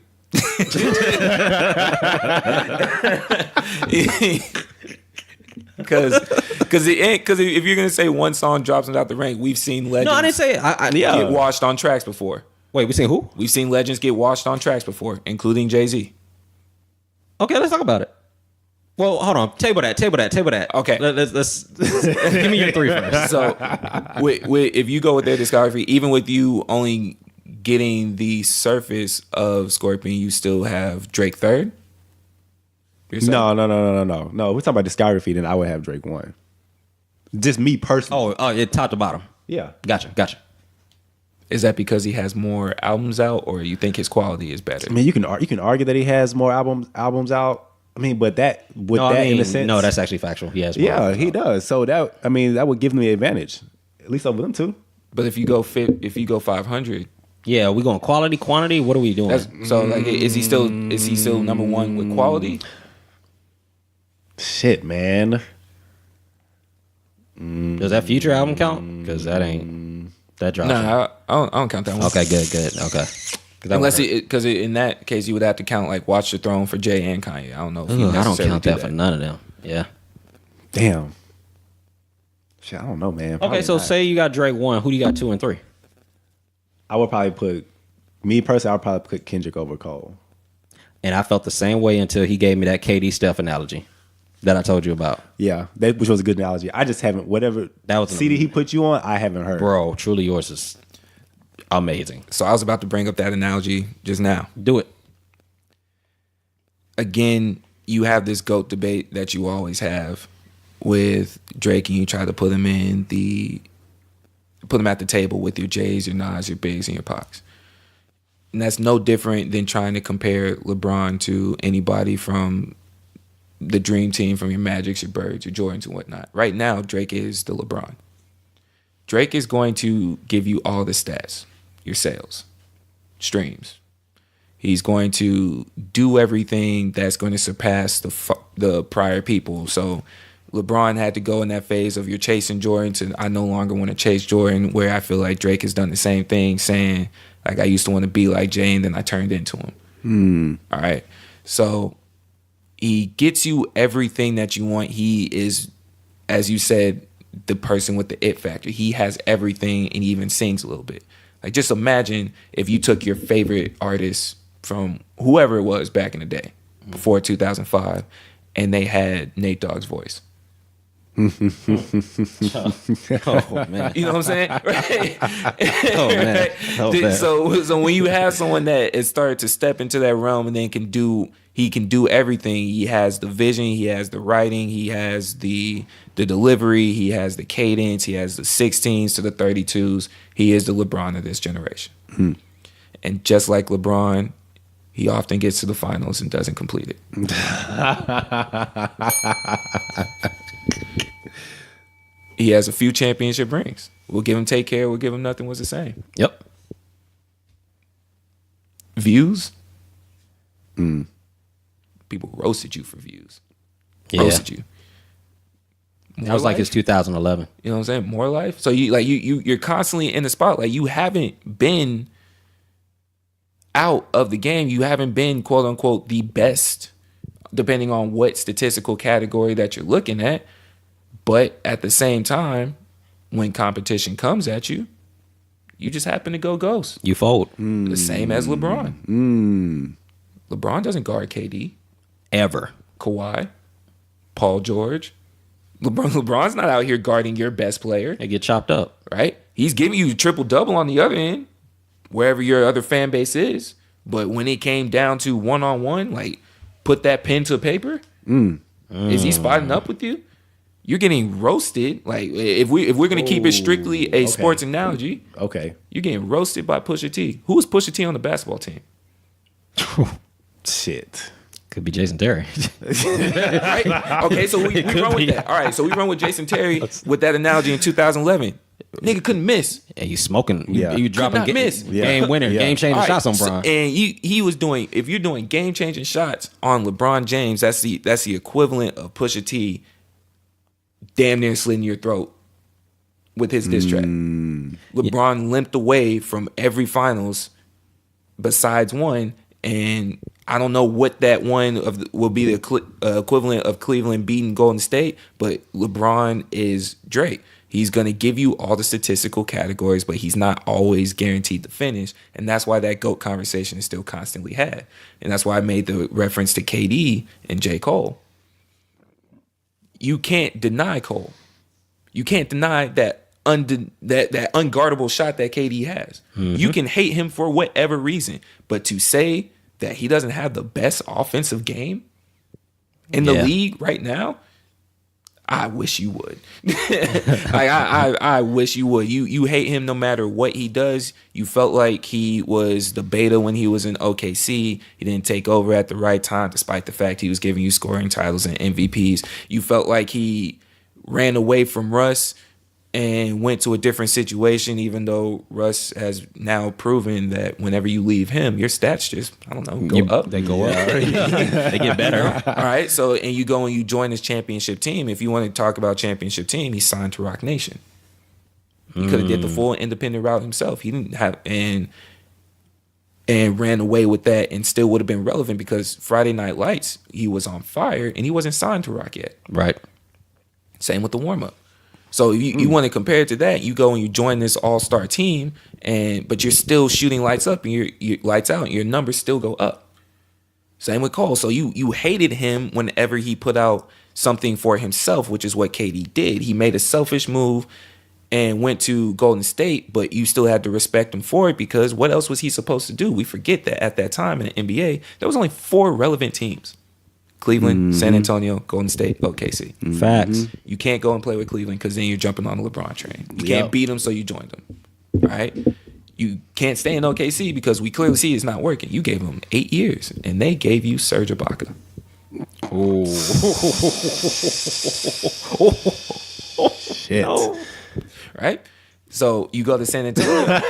Because if you're gonna say one song drops him out the rank, we've seen legends. No, I didn't say it. Get washed on tracks before. Wait, we seen who? We've seen legends get washed on tracks before, including Jay-Z. Okay, let's talk about it. Well, hold on. Table that. Okay. Let's give me your 3 first. So, if you go with their discography, even with you only getting the surface of Scorpion, you still have Drake 3rd? No. If we're talking about discography, then I would have Drake 1. Just me personally. Oh, it top to bottom. Yeah. Gotcha. Is that because he has more albums out, or you think his quality is better? I mean, you can argue that he has more albums out. I mean, but in a sense, no, that's actually factual. He has more. Yeah, he does. So that would give him the advantage, at least over them two. But if you go 500, yeah, we going quality, quantity. What are we doing? So like, is he still number 1 with quality? Shit, man. Does that Future album count? Because that ain't that drops. No, I don't count that one. Okay, good. Okay. Unless because in that case you would have to count like Watch the Throne for Jay and Kanye. I don't know. If I don't count that for none of them. Yeah. Damn. Shit, I don't know, man. Probably so not. Say you got Drake 1. Who do you got 2 and 3? I would probably put me personally. I would probably put Kendrick over Cole. And I felt the same way until he gave me that KD Steph analogy that I told you about. Yeah, which was a good analogy. I just haven't that was CD he put you on. I haven't heard. Bro, Truly Yours is amazing. So I was about to bring up that analogy just now. Do it. Again, you have this GOAT debate that you always have with Drake, and you try to put him at the table with your J's, your Nas, your Bigs, and your Pacs. And that's no different than trying to compare LeBron to anybody from the Dream Team, from your Magics, your Birds, your Jordans, and whatnot. Right now, Drake is the LeBron. Drake is going to give you all the stats, your sales, streams. He's going to do everything that's going to surpass the prior people. So LeBron had to go in that phase of you're chasing Jordan to I no longer want to chase Jordan, where I feel like Drake has done the same thing, saying like I used to want to be like Jay and then I turned into him. All right. So he gets you everything that you want. He is, as you said, the person with the it factor. He has everything and he even sings a little bit. Like, just imagine if you took your favorite artist from whoever it was back in the day, before 2005, and they had Nate Dogg's voice. Oh man. You know what I'm saying? Right? Oh man. Oh, man. So when you have someone that has started to step into that realm and then he can do everything. He has the vision, he has the writing, he has the delivery, he has the cadence, he has the 16s to the 32s. He is the LeBron of this generation. And just like LeBron, he often gets to the finals and doesn't complete it. He has a few championship rings. We'll give him Take Care. We'll give him Nothing Was the Same. Yep. Views. People roasted you for Views. Yeah. Roasted you. That was like his 2011. You know what I'm saying? More Life. So you're constantly in the spotlight. You haven't been out of the game. You haven't been, quote unquote, the best, depending on what statistical category that you're looking at. But at the same time, when competition comes at you, you just happen to go ghost. You fold. The same as LeBron. LeBron doesn't guard KD. Ever. Kawhi. Paul George. LeBron's not out here guarding your best player. They get chopped up. Right? He's giving you triple-double on the other end, wherever your other fan base is. But when it came down to one-on-one, like, put that pen to paper, is he spotting up with you? You're getting roasted. Like, if we're gonna keep it strictly a sports analogy, you're getting roasted by Pusha T. Who was Pusha T on the basketball team? Shit. Could be Jason Terry. Right? Okay, so we run with that. All right, so we run with Jason Terry with that analogy in 2011. Nigga couldn't miss. And you smoking. Yeah. You dropping Could not miss. game winner, game changing shots on Bron. And he was doing. If you're doing game changing shots on LeBron James, that's the equivalent of Pusha T damn near slitting your throat with his diss track. LeBron limped away from every finals besides one, and I don't know what that one will be the equivalent of Cleveland beating Golden State, but LeBron is Drake. He's going to give you all the statistical categories, but he's not always guaranteed to finish, and that's why that GOAT conversation is still constantly had. And that's why I made the reference to KD and J.Cole. You can't deny Cole. You can't deny that that unguardable shot that KD has. You can hate him for whatever reason, but to say that he doesn't have the best offensive game in the league right now, I wish you would. I wish you would. You hate him no matter what he does. You felt like he was the beta when he was in OKC. He didn't take over at the right time, despite the fact he was giving you scoring titles and MVPs. You felt like he ran away from Russ and went to a different situation, even though Russ has now proven that whenever you leave him, your stats just, I don't know, go up. They go up. They get better. All right. So, and you go and you join his championship team. If you want to talk about championship team, he signed to Rock Nation. He could have did the full independent route himself. He didn't have, and ran away with that and still would have been relevant because Friday Night Lights, he was on fire and he wasn't signed to Rock yet. Right. Same with the warm up. So you want to compare it to that, you go and you join this all-star team, but you're still shooting lights up and you're lights out and your numbers still go up. Same with Cole. So you hated him whenever he put out something for himself, which is what KD did. He made a selfish move and went to Golden State, but you still had to respect him for it because what else was he supposed to do? We forget that at that time in the NBA, there was only 4 relevant teams. Cleveland, San Antonio, Golden State, OKC. Facts. You can't go and play with Cleveland because then you're jumping on the LeBron train. You can't beat them, so you joined them. Right? You can't stay in OKC because we clearly see it's not working. You gave them 8 years, and they gave you Serge Ibaka. Shit. No. Right? So you go to San Antonio.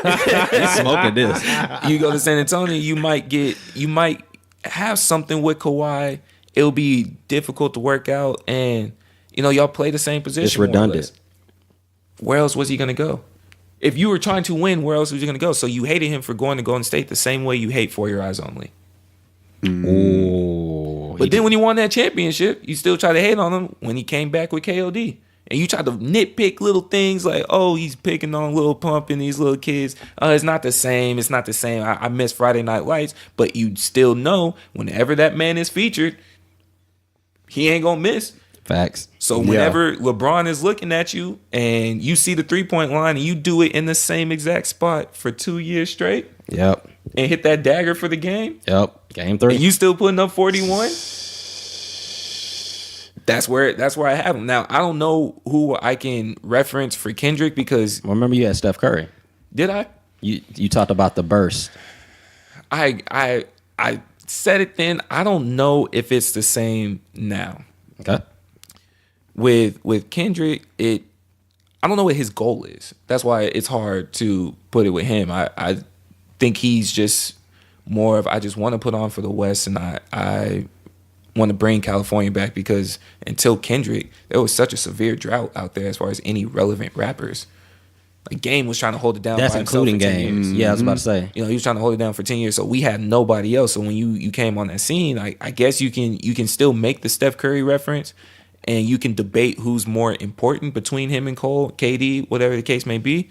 He's smoking this. You go to San Antonio, you might have something with Kawhi. It'll be difficult to work out, and y'all play the same position. It's redundant. Where else was he gonna go? If you were trying to win, where else was he gonna go? So you hated him for going to Golden State the same way you hate For Your Eyes Only. Ooh. But then when he won that championship, you still try to hate on him when he came back with KOD. And you try to nitpick little things like, oh, he's picking on Lil Pump and these little kids. It's not the same. It's not the same. I miss Friday Night Lights. But you still know whenever that man is featured, he ain't going to miss. Facts. So whenever LeBron is looking at you and you see the 3-point line and you do it in the same exact spot for 2 years straight. Yep. And hit that dagger for the game. Yep. Game 3. And you still putting up 41. That's where I have him. Now, I don't know who I can reference for Kendrick because... Remember you had Steph Curry. Did I? You talked about the burst. I said it then. I don't know if it's the same now. Okay. With Kendrick, I don't know what his goal is. That's why it's hard to put it with him. I think he's just more of, I just want to put on for the West, and I want to bring California back because until Kendrick, there was such a severe drought out there as far as any relevant rappers. Like Game was trying to hold it down. That's by including himself for 10 Game. years. Yeah, I was about to say. You know, he was trying to hold it down for 10 years. So we had nobody else. So when you came on that scene, I guess you can still make the Steph Curry reference, and you can debate who's more important between him and Cole, KD, whatever the case may be.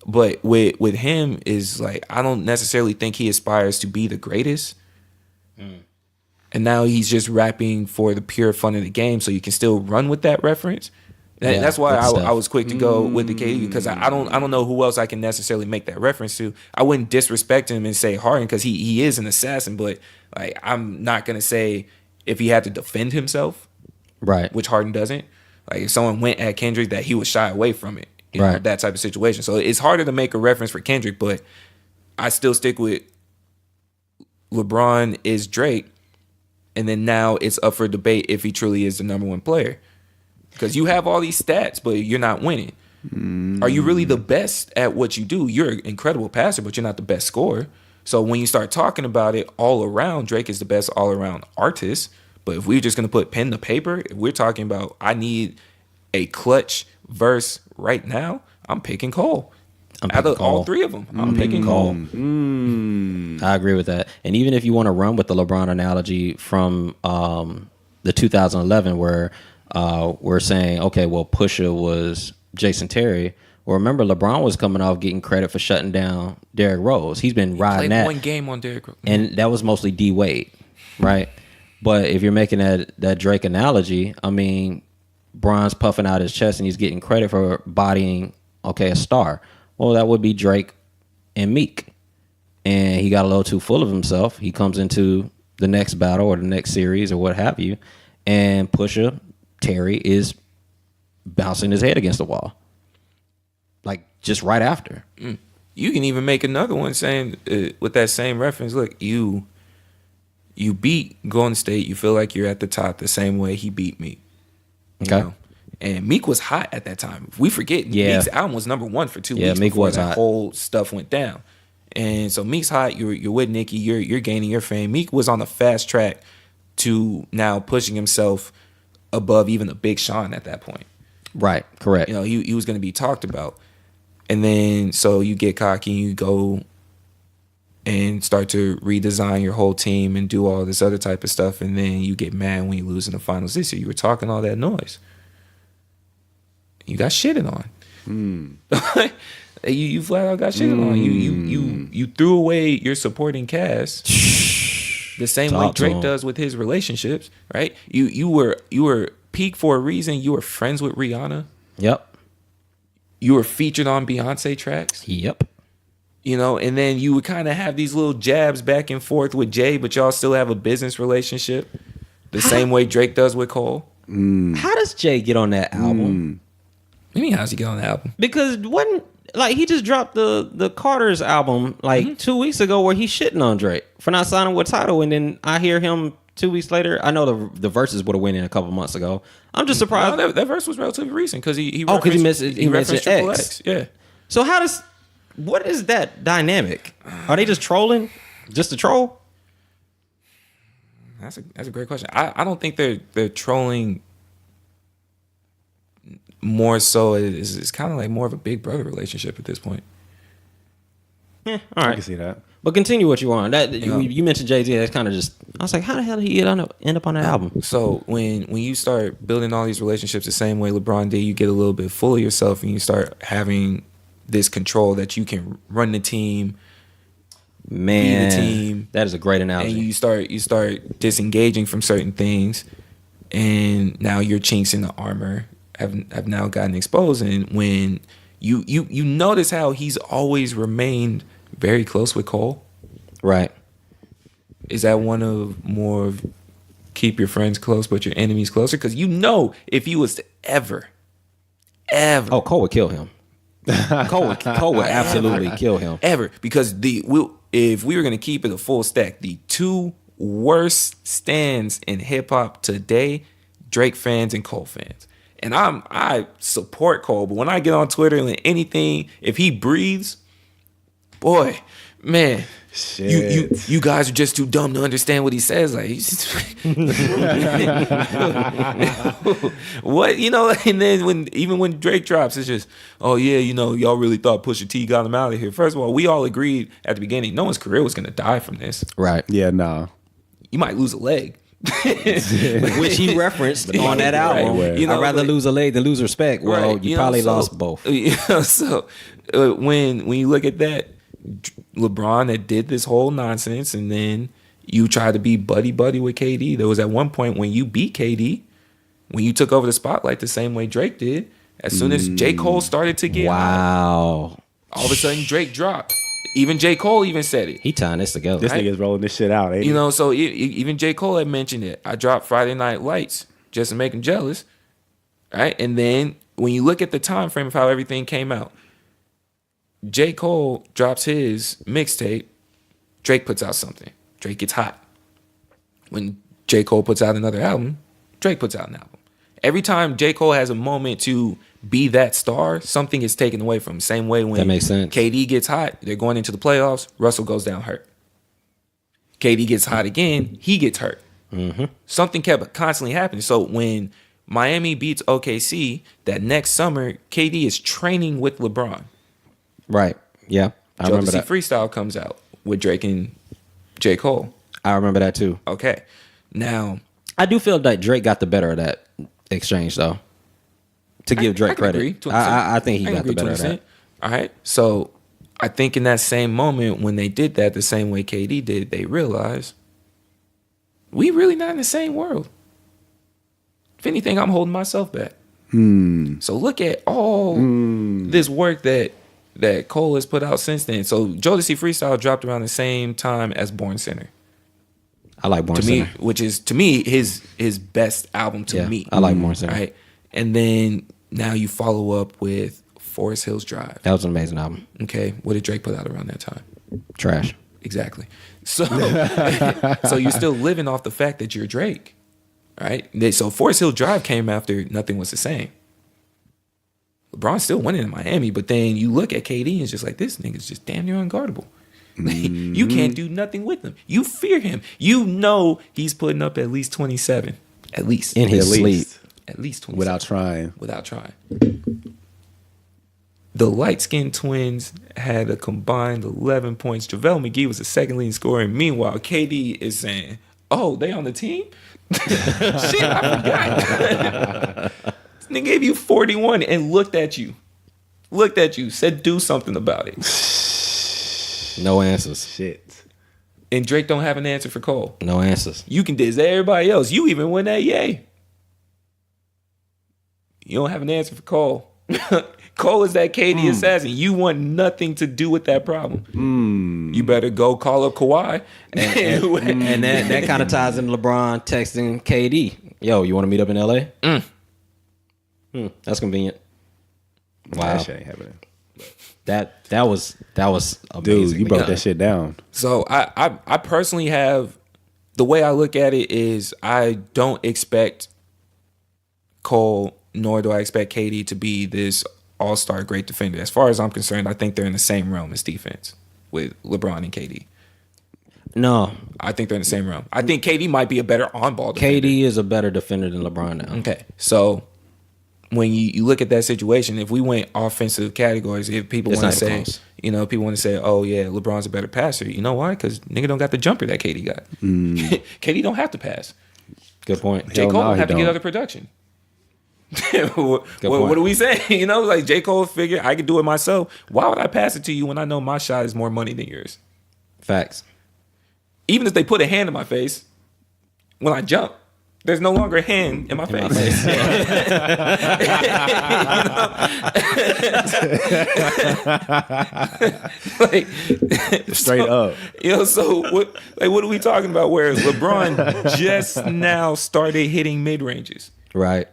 But with him is like, I don't necessarily think he aspires to be the greatest. And now he's just rapping for the pure fun of the game, so you can still run with that reference. Yeah, that's why good stuff. I was quick to go with the KD, because I don't know who else I can necessarily make that reference to. I wouldn't disrespect him and say Harden because he is an assassin, but like I'm not gonna say if he had to defend himself, Right. which Harden doesn't. Like if someone went at Kendrick, that he would shy away from it. You know, Right. that type of situation. So it's harder to make a reference for Kendrick, but I still stick with LeBron is Drake. And then now it's up for debate if he truly is the number one player. Because you have all these stats, but you're not winning. Are you really the best at what you do? You're an incredible passer, but you're not the best scorer. So when you start talking about it all around, Drake is the best all around artist. But if we're just going to put pen to paper, if we're talking about I need a clutch verse right now, I'm picking Cole. Out of all three of them, I'm picking Cole. I agree with that. And even if you want to run with the LeBron analogy from the 2011 where we're saying, okay, well, Pusha was Jason Terry. Well, remember, LeBron was coming off getting credit for shutting down Derrick Rose. He's been riding that. One game on Derrick Rose. And that was mostly D Wade, right? But if you're making that Drake analogy, I mean, Bron's puffing out his chest and he's getting credit for bodying, okay, a star. Well, that would be Drake and Meek. And he got a little too full of himself. He comes into the next battle or the next series or what have you, and Pusha Terry is bouncing his head against the wall. Like, just right after. You can even make another one saying, with that same reference, look, you beat Golden State. You feel like you're at the top the same way he beat Meek. Okay. You know? And Meek was hot at that time. We forget Meek's album was number one for 2 weeks Meek before was that hot. whole stuff went down. And so Meek's hot. You're with Nicki. You're gaining your fame. Meek was on the fast track to now pushing himself above even a Big Sean at that point. Right, correct. You know, he was going to be talked about. And then so you get cocky and you go and start to redesign your whole team and do all this other type of stuff. And then you get mad when you lose in the finals this year. You were talking all that noise. You got shitted on. You flat out got shitted on. You threw away your supporting cast the same way Drake does with his relationships, right? You were peak for a reason. You were friends with Rihanna. Yep. You were featured on Beyonce tracks. Yep. You know, and then you would kind of have these little jabs back and forth with Jay, but y'all still have a business relationship the same way Drake does with Cole. How does Jay get on that album? What do you mean, how's he get on the album? Because he just dropped the Carter's album 2 weeks ago where he's shitting on Drake for not signing with Tidal, and then I hear him 2 weeks later. I know the verses would have went in a couple months ago. I'm just surprised. No, that verse was relatively recent because he mentioned Triple X. X. Yeah. So what is that dynamic? Are they just trolling? Just a troll? That's a great question. I don't think they're trolling. More so, it's kind of like more of a big brother relationship at this point. Yeah, all right. I can see that. But continue what you want. You mentioned Jay-Z. That's kind of just I was like, how the hell did he end up on that album? So when you start building all these relationships the same way LeBron did, you get a little bit full of yourself and you start having this control that you can run the team, Man, be the team. That is a great analogy. And you start disengaging from certain things, and now your chinks in the armor have now gotten exposed. And when you notice how he's always remained very close with Cole, right? Is that one of more of keep your friends close but your enemies closer? Because if he was to ever, oh, Cole would kill him. Cole would absolutely kill him. Ever. Because if we were going to keep it a full stack, the two worst stands in hip hop today, Drake fans and Cole fans. And I support Cole, but when I get on Twitter and anything, if he breathes, boy, man, you guys are just too dumb to understand what he says. Like, what, and then when Drake drops, it's just, oh yeah, y'all really thought Pusha T got him out of here. First of all, we all agreed at the beginning, no one's career was going to die from this. Right. Yeah, nah. You might lose a leg. Which he referenced on that album. Right. I'd rather lose a leg than lose respect. Well, right. you probably lost both. So when you look at that, LeBron that did this whole nonsense, and then you try to be buddy with KD. There was at one point when you beat KD, when you took over the spotlight the same way Drake did. As soon as J.Cole started to get hot, all of a sudden Drake dropped. Even J.Cole even said it. He tying this together. This nigga's rolling this shit out, ain't he? So even J.Cole had mentioned it. I dropped Friday Night Lights just to make him jealous, right? And then when you look at the time frame of how everything came out, J. Cole drops his mixtape, Drake puts out something. Drake gets hot. When J. Cole puts out another album, Drake puts out an album. Every time J. Cole has a moment to be that star, something is taken away from him. Same way when that makes sense. KD gets hot, they're going into the playoffs, Russell goes down hurt. KD gets hot again, he gets hurt. Mm-hmm. Something kept constantly happening. So when Miami beats OKC, that next summer, KD is training with LeBron. Right. Yeah. I remember that. Freestyle comes out with Drake and J. Cole. I remember that too. Okay. Now, I do feel that Drake got the better of that exchange, though. To give Drake credit. I think he got the better of that. All right. So I think in that same moment when they did that the same way KD did, they realized we really not in the same world. If anything, I'm holding myself back. So look at all this work that Cole has put out since then. So Jodeci Freestyle dropped around the same time as Born Sinner. I like Born Sinner. Which is, to me, his best album to me. I like Born Sinner. Right? And then now you follow up with Forest Hills Drive. That was an amazing album. Okay. What did Drake put out around that time? Trash. Exactly. So, so you're still living off the fact that you're Drake. Right? So Forest Hills Drive came after Nothing Was the Same. LeBron's still winning in Miami, but then you look at KD and it's just like, this nigga's just damn near unguardable. You can't do nothing with him. You fear him. You know he's putting up at least 27. At least. In his sleep. At least 27. Without trying. The light-skinned twins had a combined 11 points. JaVale McGee was the second leading scorer. And meanwhile, KD is saying, oh, they on the team? Shit, I forgot. Nigga gave you 41 and looked at you, said do something about it. No answers. Shit. And Drake don't have an answer for Cole. No answers. You can diss everybody else. You even win that yay. You don't have an answer for Cole. Cole is that KD assassin. You want nothing to do with that problem. You better go call up Kawhi. And that kind of ties into LeBron texting KD. Yo, you want to meet up in LA? That's convenient. Wow. That shit ain't happening. That was amazing. Dude, you broke that shit down. So I personally have, the way I look at it is I don't expect Cole, nor do I expect KD to be this all-star great defender. As far as I'm concerned, I think they're in the same realm as defense with LeBron and KD. No. I think they're in the same realm. I think KD might be a better on-ball defender. KD is a better defender than LeBron now. Okay. So when you look at that situation, if we went offensive categories, if people want to say, You know, people want to say, oh, yeah, LeBron's a better passer. You know why? Because nigga don't got the jumper that KD got. KD don't have to pass. Good point. J. Cole no, don't he have to get don't. other production. what do we say? You know, like J. Cole figured I could do it myself. Why would I pass it to you when I know my shot is more money than yours? Facts. Even if they put a hand in my face, when I jump, there's no longer a hand in my face. Like, Straight up. You know, so what are we talking about? Whereas LeBron just now started hitting mid ranges. Right.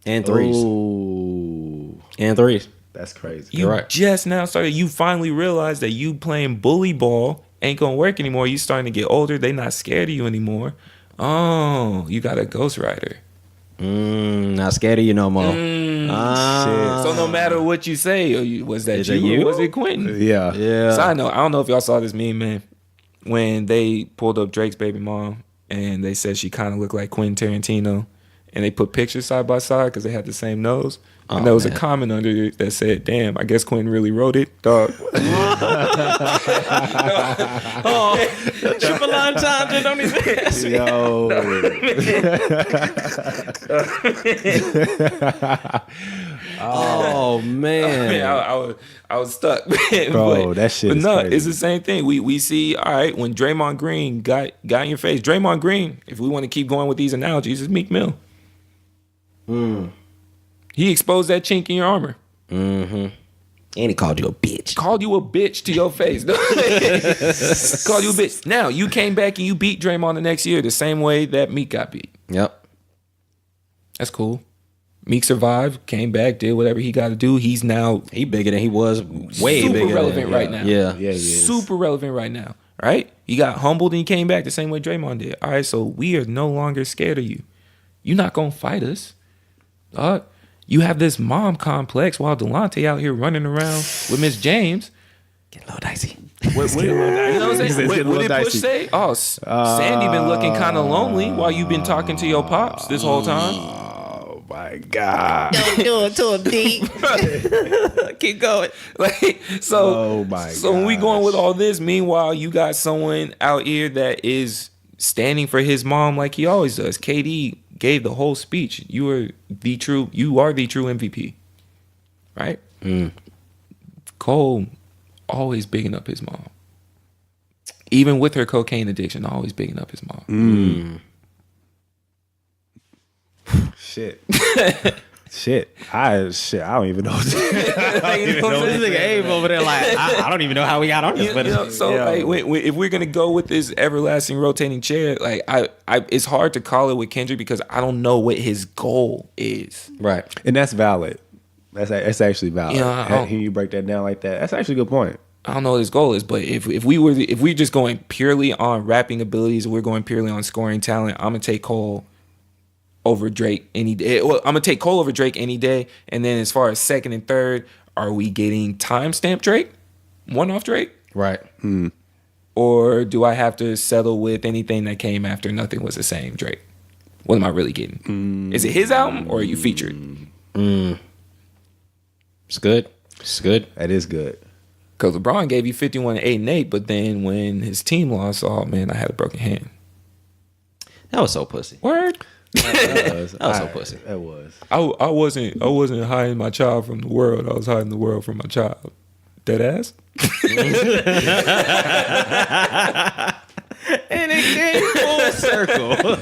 And threes. Ooh, And threes. that's crazy. You right. just now started. You finally realized that you playing bully ball ain't gonna work anymore. You starting to get older. They not scared of you anymore. Oh, you got a ghostwriter. Not scared of you no more. So no matter what you say, was that Is it you you? or was it Quentin? Yeah. Yeah. Side note, I don't know if y'all saw this meme, man. When they pulled up Drake's baby mom and they said she kind of looked like Quentin Tarantino, and they put pictures side by side because they had the same nose. And there was a comment under it that said, "Damn, I guess Quentin really wrote it, dog." Triple entendre, don't even ask me. Yo. Oh man. I was stuck, Bro, that shit But is no, crazy. it's the same thing. We see, all right, when Draymond Green got in your face. Draymond Green, if we want to keep going with these analogies, is Meek Mill. He exposed that chink in your armor. And he called you a bitch. Called you a bitch to your face. Called you a bitch. Now, you came back and you beat Draymond the next year the same way that Meek got beat. Yep. That's cool. Meek survived, came back, did whatever he got to do. He's now He bigger than he was. Way super bigger. relevant than, right now. Yeah. Yeah, he is. Super relevant right now. Right? He got humbled and he came back the same way Draymond did. All right, so we are no longer scared of you. You're not going to fight us. You have this mom complex while Delonte out here running around with Miss James. Get a little dicey. What, you know what I'm saying? What did Push say? Oh, Sandy been looking kind of lonely while you've been talking to your pops this whole time. Oh my God. Don't do it to him deep. Keep going. Like, so, Oh my so when we going gosh. with all this, meanwhile, you got someone out here that is standing for his mom like he always does. KD gave the whole speech. You are the true MVP, right? Cole always bigging up his mom, even with her cocaine addiction. Always bigging up his mom. Shit. I don't even know. You know what I'm This saying? nigga Abe over there like, I don't even know how we got on this. You But know, so like, if we're gonna go with this everlasting rotating chair, like I it's hard to call it with Kendrick because I don't know what his goal is. right. And that's valid. That's actually valid. Yeah, I don't- Hearing you break that down like that, that's actually a good point. I don't know what his goal is, but if we're just going purely on rapping abilities, we're going purely on scoring talent, I'm gonna take Cole over Drake any day. Well, I'm gonna take Cole over Drake any day. And then as far as second and third, are we getting timestamp Drake, one off Drake, Right. or do I have to settle with anything that came after Nothing Was the Same Drake? What am I really getting? Is it his album or are you featured? It's good. It's good. That is good. Because LeBron gave you 51 8 and 8, but then when his team lost, oh man, I had a broken hand. That was so pussy. Word. That was so pussy. That was. I wasn't hiding my child from the world. I was hiding the world from my child. Dead ass. And it came full circle.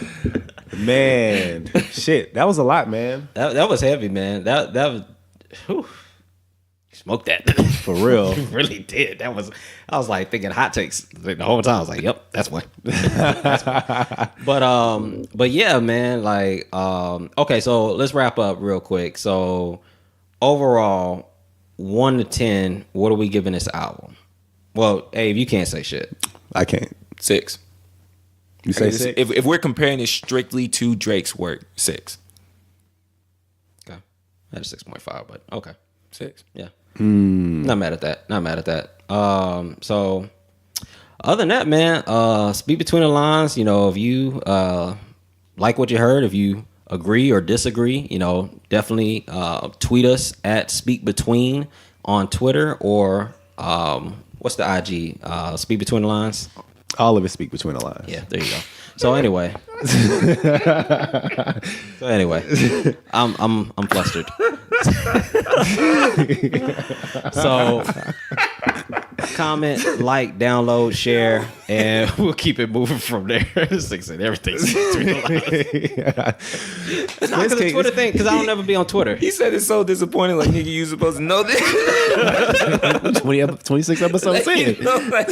Man, shit, that was a lot, man. That was heavy, man. That was. Whew. Smoked that. For real. Really did. I was like thinking hot takes the whole time. I was like, yep, that's one. But yeah, man, like, okay, so let's wrap up real quick. So overall, 1 to 10, what are we giving this album? Well, Abe, you can't say shit. I can't. 6. You say six? If we're comparing it strictly to Drake's work, 6. Okay. That's 6.5, but okay. 6. Yeah. Not mad at that. So other than that, man, speak between the lines. You know, if you like what you heard, if you agree or disagree, you know, definitely tweet us at Speak Between on Twitter or What's the IG? Speak Between the Lines. All of it speak between the lines. Yeah, there you go. So anyway, I'm flustered. So comment, like, download, share, and we'll keep it moving from there. This thing said everything's between the lines. It's not because the Twitter thing, because I don't ever be on Twitter. He said it's so disappointing. Like, nigga, you supposed to know this. 26 episodes in. You know, like,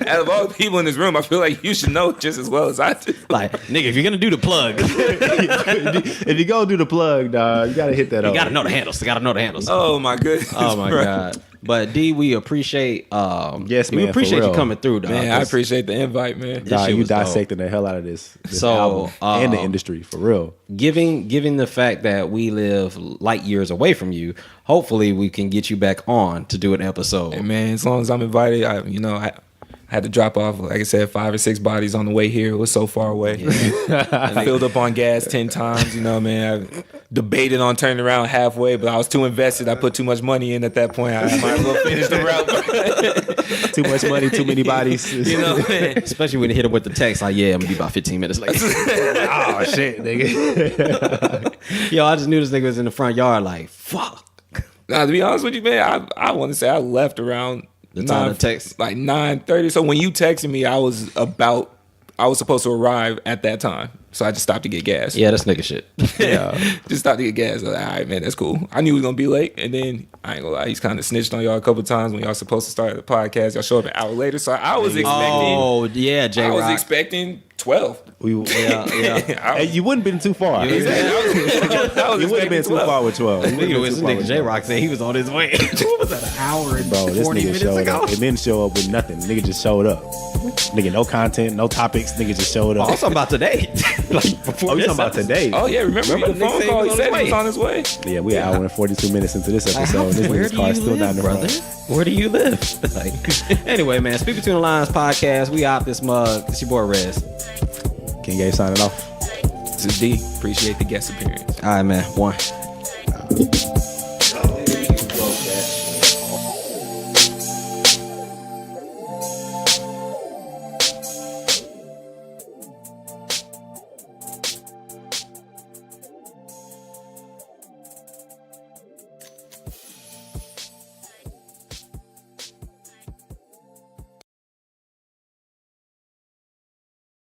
out of all the people in this room, I feel like you should know just as well as I do. Like, nigga, if you're gonna do the plug, If you go do the plug, dog, you gotta hit that up. you gotta know the handles. Oh my goodness. Oh my god. But D, we appreciate Yes, we man, appreciate for real. you coming through, dog. Man, I appreciate the invite, man. Dog, shit you was dope. dissecting the hell out of this So, album and the industry for real. Given the fact that we live light years away from you, hopefully we can get you back on to do an episode. Hey, man, as long as I'm invited, I had to drop off, like I said, 5 or 6 bodies on the way here. It was so far away. I filled up on gas 10 times, man. I debated on turning around halfway, but I was too invested. I put too much money in at that point. I might as well finish the route. Too much money, too many bodies. Man. Especially when you hit him with the text, like, yeah, I'm gonna be about 15 minutes late. Oh shit, nigga. Yo, I just knew this nigga was in the front yard, like, fuck. Nah, to be honest with you, man, I want to say I left around The time to text. like 9:30. So when you texted me, I was supposed to arrive at that time. So I just stopped to get gas. Yeah, that's nigga shit. Yeah. Just stopped to get gas. I was like, all right, man, that's cool. I knew he was gonna be late, and then I ain't gonna lie, he's kind of snitched on y'all a couple times when y'all supposed to start the podcast. Y'all show up an hour later, so I was expecting. Oh yeah, J. I was Rock. expecting 12. Yeah. Hey, you wouldn't been too far. I was You wouldn't have been too far with 12. This nigga J. Rock said he was on his way. What was that? An hour and Bro, this 40 nigga minutes showed ago. up. It didn't show up with nothing. Nigga just showed up. Nigga, no content, no topics. Nigga just showed up. I'm talking about today. Like before Oh, you this talking about episode. today? Oh yeah, remember the Nick phone said call? he He was said on he his was on his way. Yeah, we an hour and 42 minutes into this episode. This Where nigga's do car you still live, down the brother? road. Where do you live? Like, anyway, man, Speak Between the Lines podcast. We out this mug. It's your boy Rez. King Gabe signing off. This is D. Appreciate the guest appearance. All right, man. One.